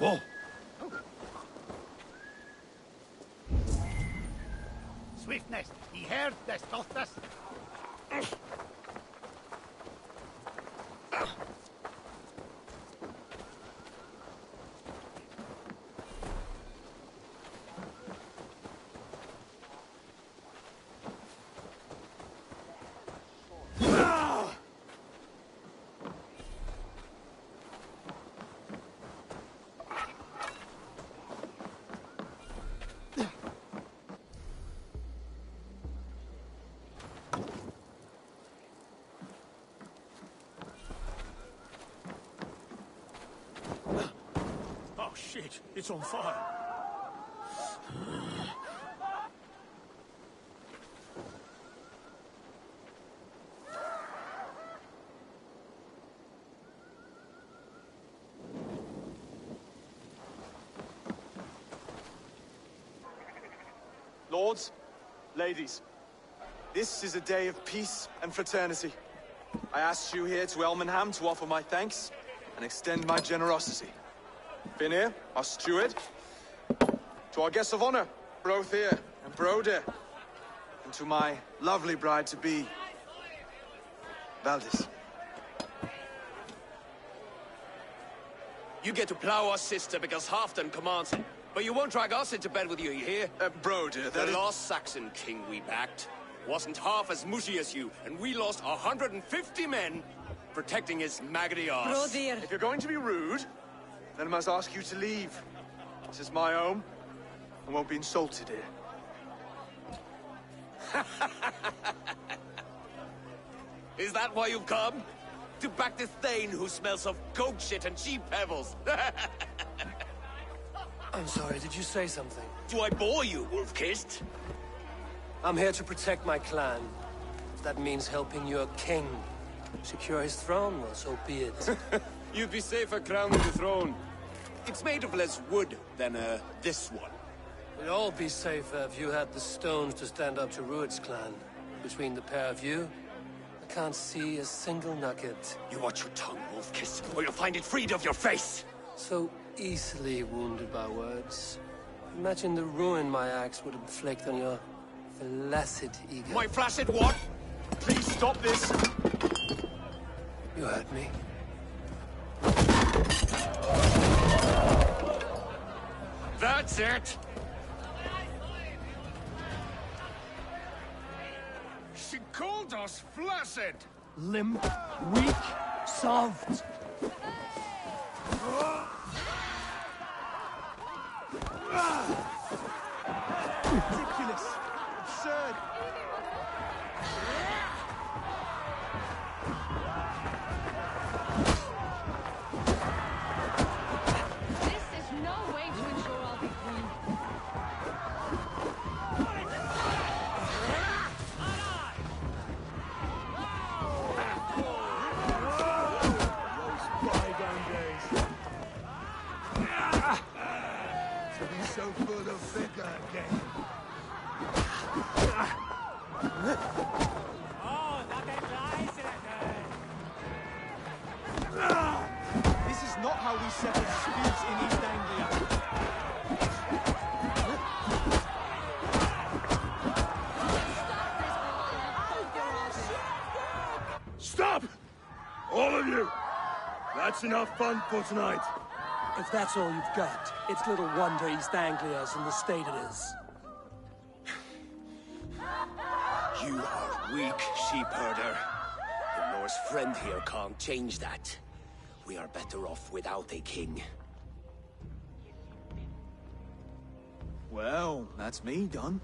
Whoa!
Swiftness, he heard this, Tothus.
Oh shit, it's on fire.
Lords, ladies, this is a day of peace and fraternity. I asked you here to Elmenham to offer my thanks and extend my generosity. Finir, our steward, to our guests of honor, Brothir and Broder, and to my lovely bride-to-be, Valdis.
You get to plow our sister because Halfdan commands it. But you won't drag us into bed with you here.
Broder,
the last Saxon king we backed wasn't half as mushy as you, and we lost 150 men protecting his maggoty arse.
If you're going to be rude, then I must ask you to leave. This is my home. I won't be insulted here.
Is that why you've come? To back this Thane who smells of goat shit and cheap pebbles?
I'm sorry, did you say something?
Do I bore you, wolf-kissed?
I'm here to protect my clan. If that means helping your king secure his throne, well, so be it.
You'd be safer crowning the throne. It's made of less wood than, this one.
We'd all be safer if you had the stones to stand up to Rued's clan. Between the pair of you, I can't see a single nugget.
You watch your tongue, wolf-kissed, or you'll find it freed of your face!
So easily wounded by words. Imagine the ruin my axe would inflict on your flaccid ego.
My flaccid what?
Please stop this!
You heard me.
That's it!
She called us flaccid!
Limp, weak, soft.
Ridiculous! Absurd!
This is no way to ensure I'll be queen.
So full of vigor again.
This is not how we settle disputes in East Anglia.
Stop! All of you! That's enough fun for tonight.
If that's all you've got, it's little wonder East Anglia's in the state it is.
You are weak, sheep herder. The Norse friend here can't change that. We are better off without a king.
Well, that's me done.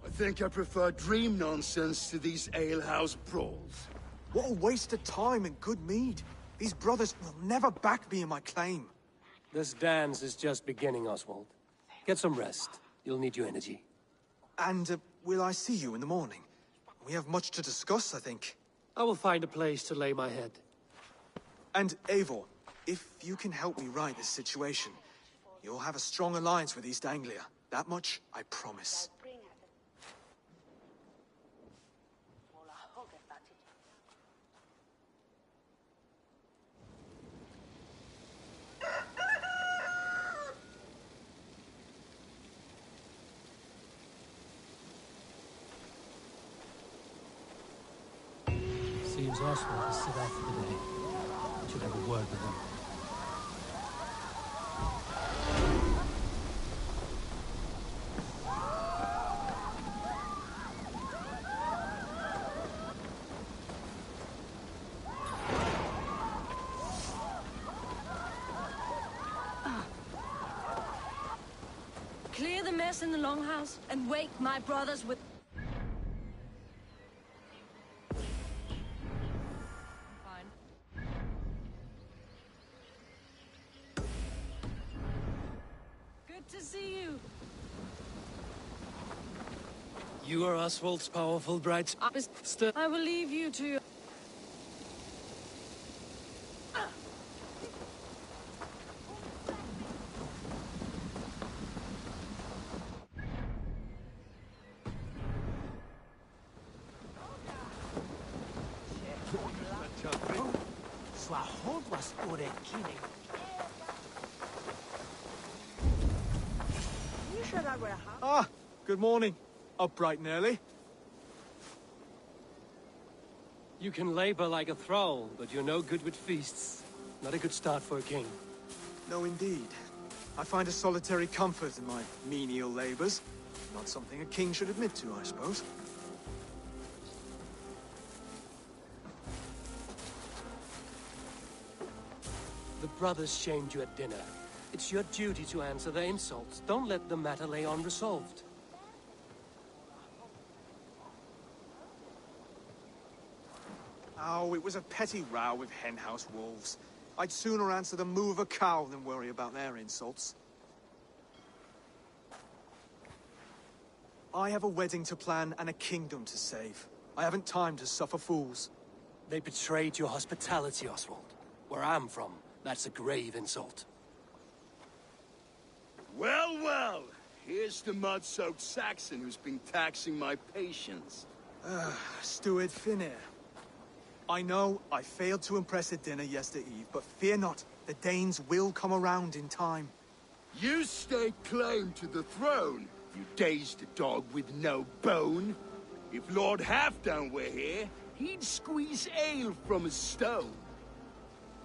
I think I prefer dream nonsense to these alehouse brawls.
What a waste of time and good mead. These brothers will never back me in my claim.
This dance is just beginning, Oswald. Get some rest. You'll need your energy.
And will I see you in the morning? We have much to discuss, I think.
I will find a place to lay my head.
And Eivor, if you can help me right this situation, you'll have a strong alliance with East Anglia. That much, I promise.
seems Oswald has set off for the day. I should have a word with him.
Clear the mess in the longhouse and wake my brothers with... Fine. Good to see you.
You are Oswald's powerful bright sister.
I will leave you to your...
Ah, good morning. Up bright and early.
You can labor like a thrall, but you're no good with feasts. Not a good start for a king.
No, indeed. I find a solitary comfort in my menial labors. Not something a king should admit to, I suppose.
The brothers shamed you at dinner. It's your duty to answer their insults. Don't let the matter lay unresolved.
Oh, it was a petty row with henhouse wolves. I'd sooner answer the moo of a cow than worry about their insults. I have a wedding to plan and a kingdom to save. I haven't time to suffer fools.
They betrayed your hospitality, Oswald. Where I'm from, that's a grave insult.
Well, well. Here's the mud-soaked Saxon who's been taxing my patience.
Steward Finir. I know I failed to impress at dinner yesterday eve, but fear not, the Danes will come around in time.
You stake claim to the throne, you dazed dog with no bone. If Lord Halfdan were here, he'd squeeze ale from a stone.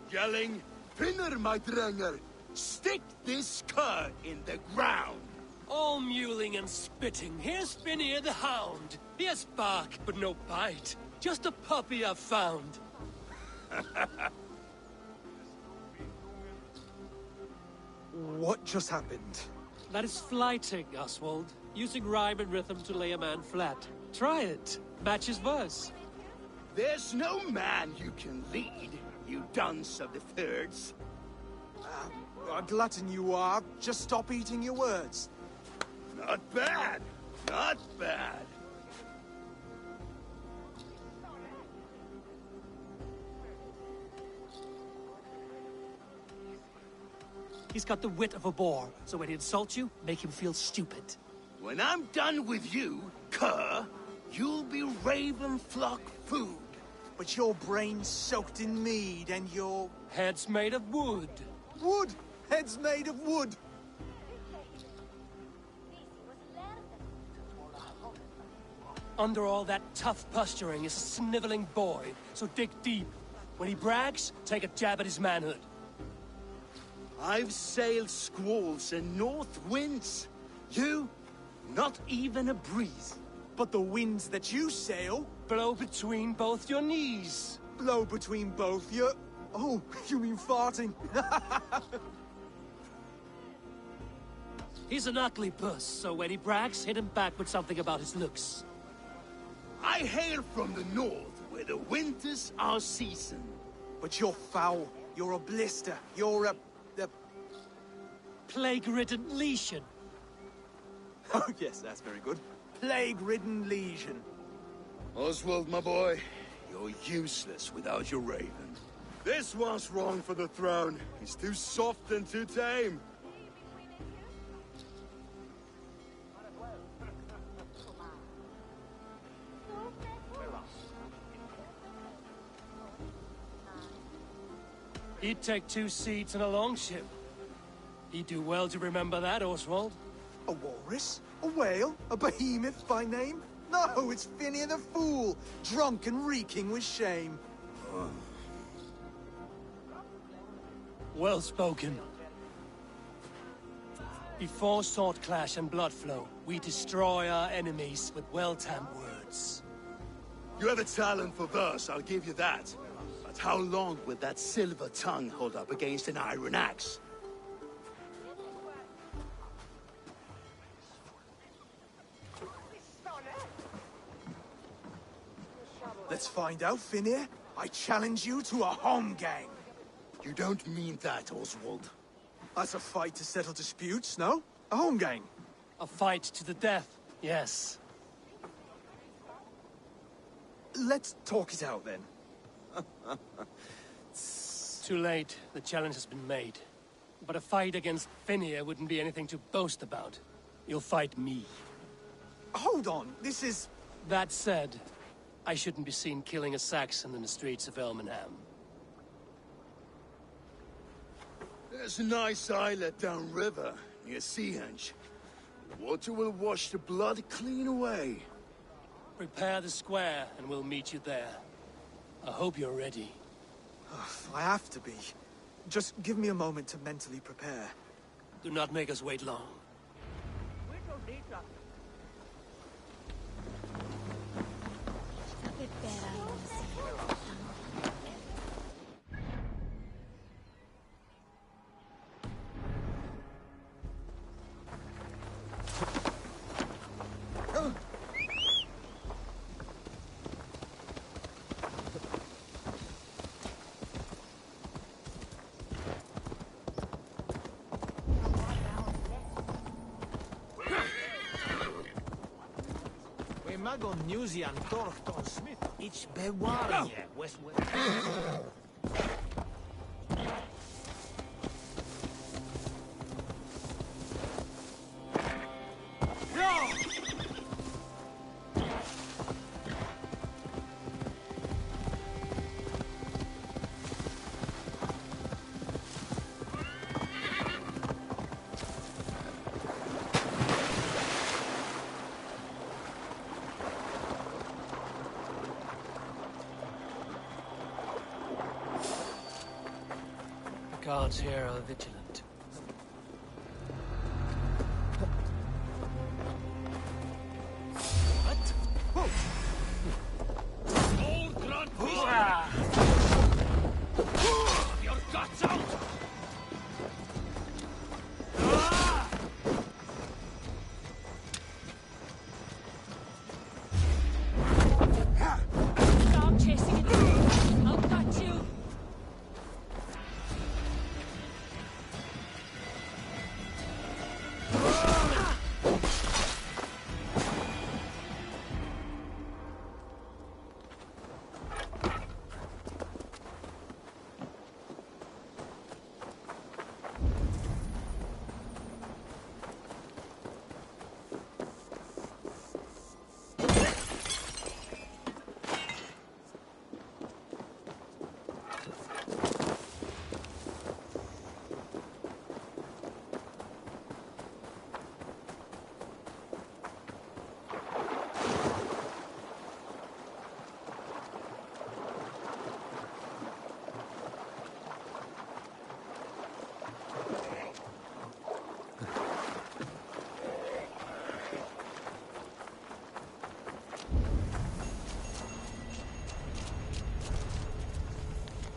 Yelling, Finner, my drenger, stick this cur in the ground.
All mewling and spitting. Here's Finir the hound. Here's bark, but no bite. Just a puppy I've found.
What just happened?
That is flighting, Oswald. Using rhyme and rhythm to lay a man flat. Try it. Match his verse.
There's no man you can lead, you dunce of the thirds.
A glutton you are. Just stop eating your words.
Not bad. Not bad.
He's got the wit of a boar, so when he insults you, make him feel stupid.
When I'm done with you, cur, you'll be raven flock food.
But your brain's soaked in mead and your...
Head's made of wood.
Wood! Head's made of wood!
Under all that tough posturing is a sniveling boy, so dig deep. When he brags, take a jab at his manhood.
I've sailed squalls and north winds. You, not even a breeze.
But the winds that you sail...
Blow between both your knees.
Blow between both your... Oh, you mean farting?
He's an ugly puss, so when he brags, hit him back with something about his looks.
I hail from the north, where the winters are season.
But you're foul. You're a blister. You're a
plague-ridden lesion.
Oh, yes, that's very good. Plague-ridden lesion.
Oswald, my boy, you're useless without your raven. This one's wrong for the throne. He's too soft and too tame.
He'd take 2 seats in a longship. He'd do well to remember that, Oswald.
A walrus? A whale? A behemoth by name? No, it's Finir the Fool, drunk and reeking with shame.
Well spoken. Before sword clash and blood flow, we destroy our enemies with well-timed words.
You have a talent for verse, I'll give you that. But how long will that silver tongue hold up against an iron axe?
Let's find out, Finir. I challenge you to a home gang.
You don't mean that, Oswald.
That's a fight to settle disputes, no? A home gang.
A fight to the death, yes.
Let's talk it out, then.
Too late. The challenge has been made. But a fight against Finir wouldn't be anything to boast about. You'll fight me.
Hold on, this is...
That said, I shouldn't be seen killing a Saxon in the streets of Elmenham.
There's a nice islet downriver, near Seahenge. The water will wash the blood clean away.
Prepare the square, and we'll meet you there. I hope you're ready.
I have to be. Just give me a moment to mentally prepare.
Do not make us wait long.
Magon Newsian Thornton Smith. Ich bewahre je, Westwood.
Guards here are vigilant.
What? Old grunt! Your guts out!
Stop chasing it. I'll cut you.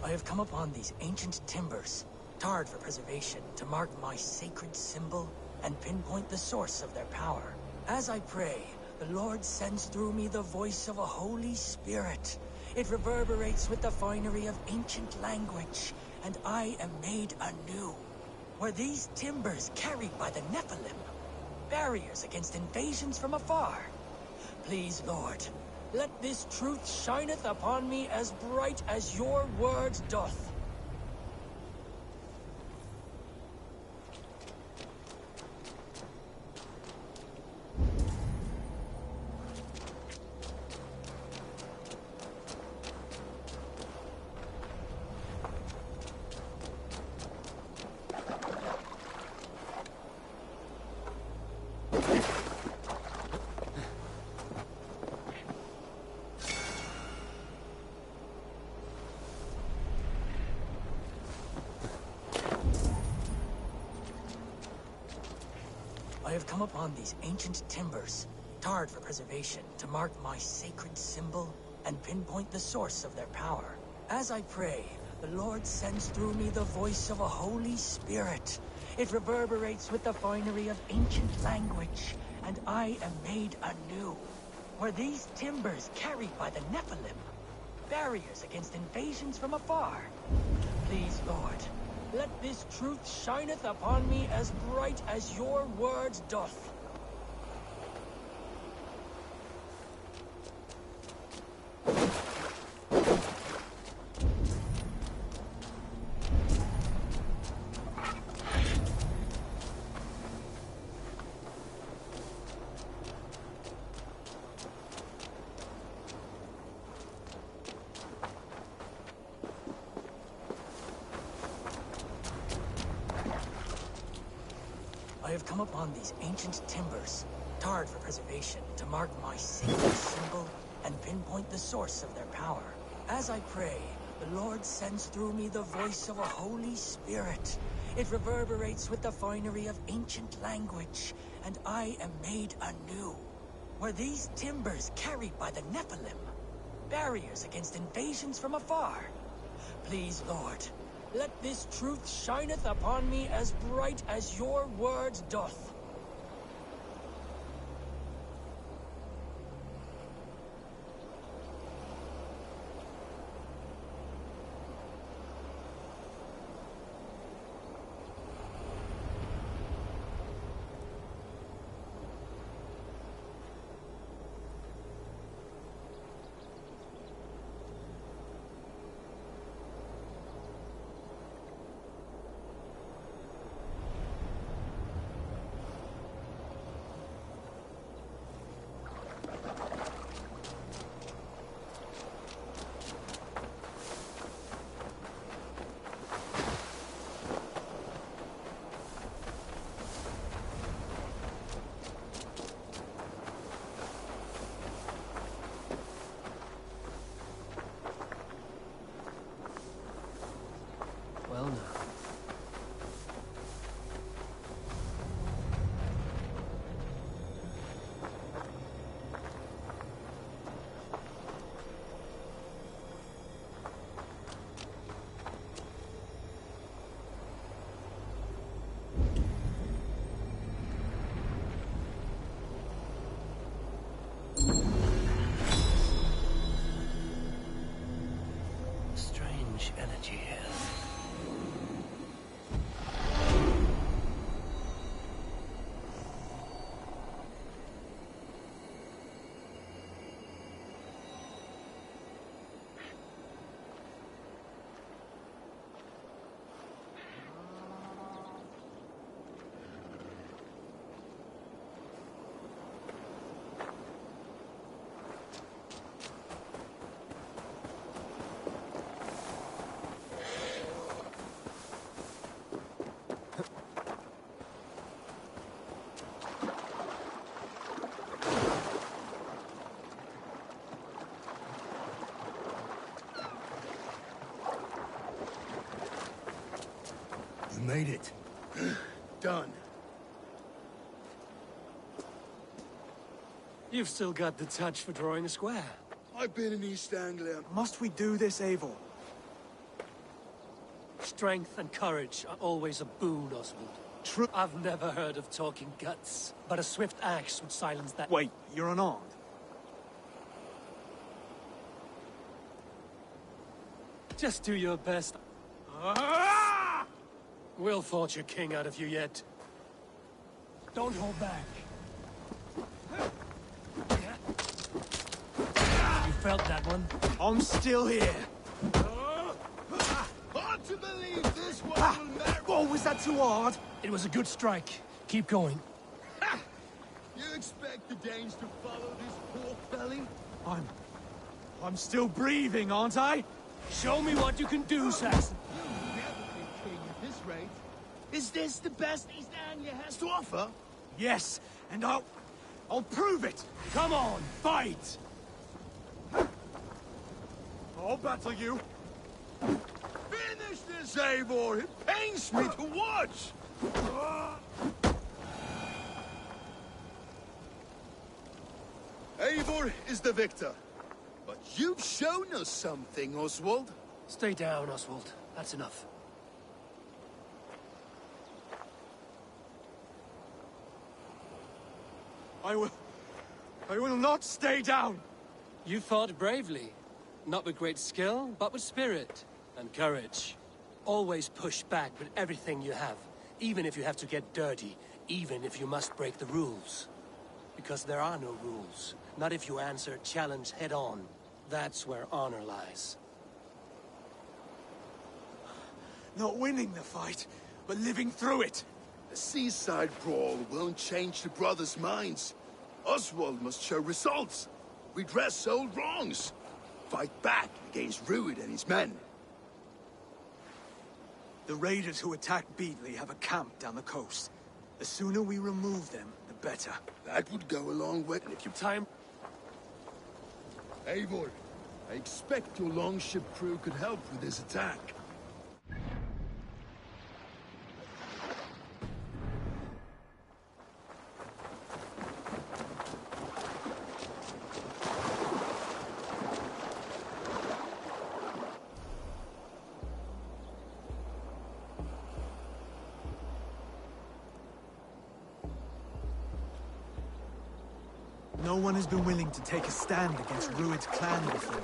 I have come upon these ancient timbers, tarred for preservation, to mark my sacred symbol and pinpoint the source of their power. As I pray, the Lord sends through me the voice of a Holy Spirit. It reverberates with the finery of ancient language, and I am made anew. Were these timbers carried by the Nephilim? Barriers against invasions from afar? Please, Lord, let this truth shineth upon me as bright as your word doth. have come upon these ancient timbers, tarred for preservation, to mark my sacred symbol and pinpoint the source of their power. As I pray, the Lord sends through me the voice of a Holy Spirit. It reverberates with the finery of ancient language, and I am made anew. Were these timbers carried by the Nephilim? Barriers against invasions from afar? Please, Lord, let this truth shineth upon me as bright as your word doth. I have come upon these ancient timbers, tarred for preservation, to mark my sacred symbol and pinpoint the source of their power. As I pray, the Lord sends through me the voice of a Holy Spirit. It reverberates with the finery of ancient language, and I am made anew. Were these timbers carried by the Nephilim? Barriers against invasions from afar? Please, Lord, let this truth shineth upon me as bright as your word doth.
Well now. Strange energy here.
You made it.
Done.
You've still got the touch for drawing a square.
I've been in East Anglia.
Must we do this, Eivor?
Strength and courage are always a boon, Oswald.
True.
I've never heard of talking guts, but a swift axe would silence that.
Wait, you're unarmed?
Just do your best. We'll forge your king out of you yet. Don't hold back. You felt that one?
I'm still here.
Hard to believe this one will marry.
Oh, was that too hard?
It was a good strike. Keep going.
You expect the Danes to follow this pork belly?
I'm still breathing, aren't I?
Show me what you can do, Saxon.
You'll never be king at this rate. Is this the best East Anglia has to offer?
Yes, and I'll prove it.
Come on, fight!
I'll battle you.
Finish this, Eivor! It pains me to watch! Eivor is the victor. But you've shown us something, Oswald.
Stay down, Oswald. That's enough.
I will not stay down!
You fought bravely. Not with great skill, but with spirit and courage. Always push back with everything you have, even if you have to get dirty, even if you must break the rules. Because there are no rules. Not if you answer a challenge head on. That's where honor lies.
Not winning the fight, but living through it.
A seaside brawl won't change the brothers' minds. Oswald must show results. Redress old wrongs. Fight back against Rued and his men.
The raiders who attacked Beatley have a camp down the coast. The sooner we remove them, the better.
That would go a long way. And if you time... Eivor, I expect your longship crew could help with this attack.
No one has been willing to take a stand against Rued's clan before.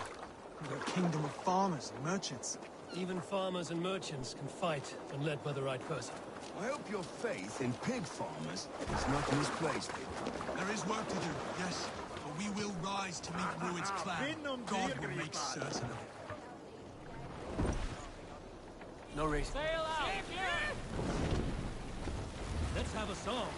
They're a kingdom of farmers and merchants.
Even farmers and merchants can fight when led by the right person.
I hope your faith in pig farmers is not misplaced.
There is work to do, yes. But we will rise to meet Rued's clan. God will make certain of it.
No reason.
Sail out!
Let's have a song.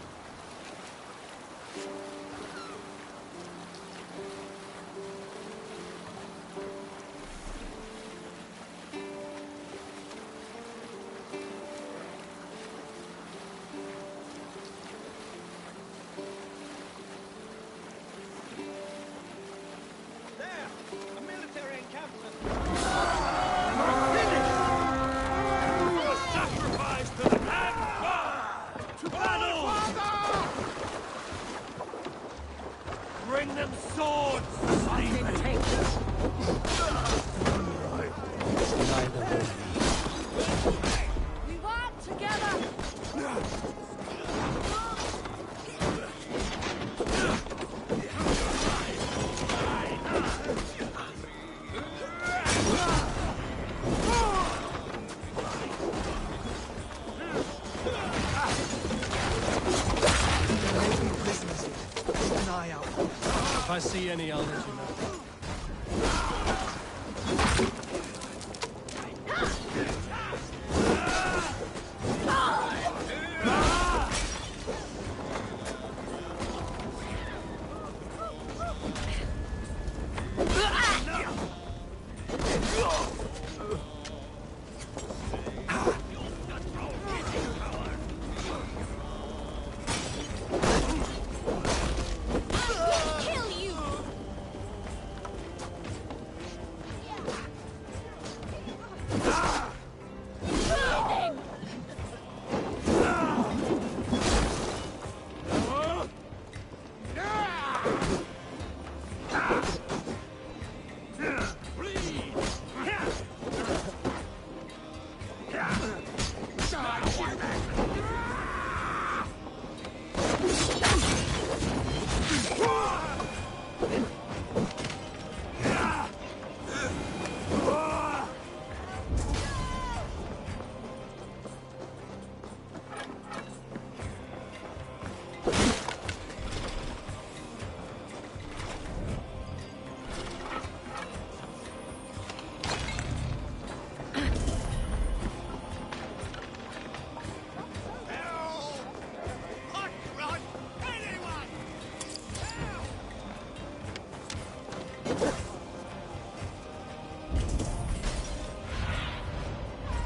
Bring them swords!
We walk together!
If I see any, I'll let you know.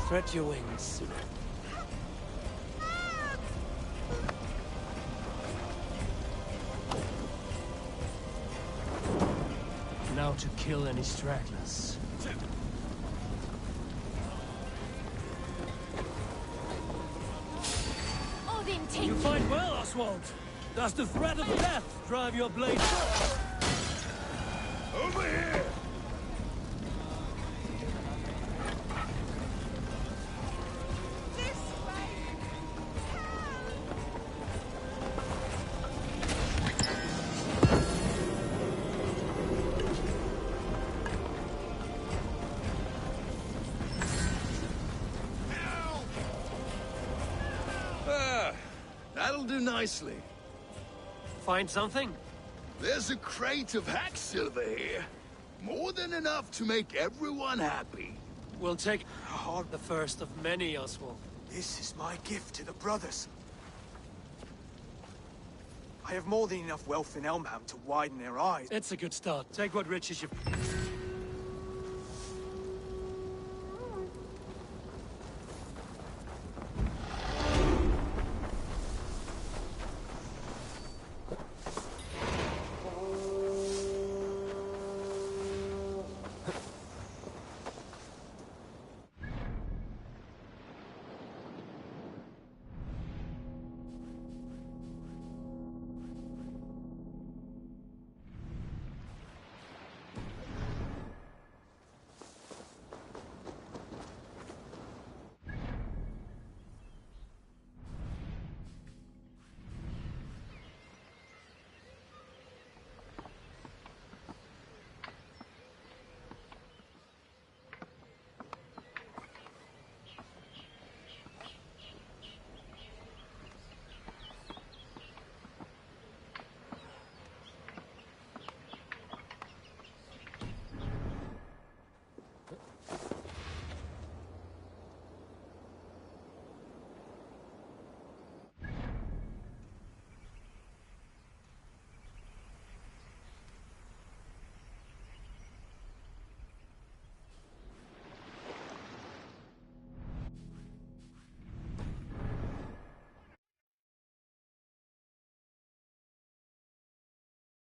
Spread your wings. Now to kill any stragglers.
Odin, take
You fight well, Oswald. Does the threat of death drive your blade?
Over here! That'll do nicely.
Find something?
There's a crate of hack silver here. More than enough to make everyone happy.
We'll take the first of many, Oswald.
This is my gift to the brothers. I have more than enough wealth in Elmham to widen their eyes.
It's a good start. Take what riches you've...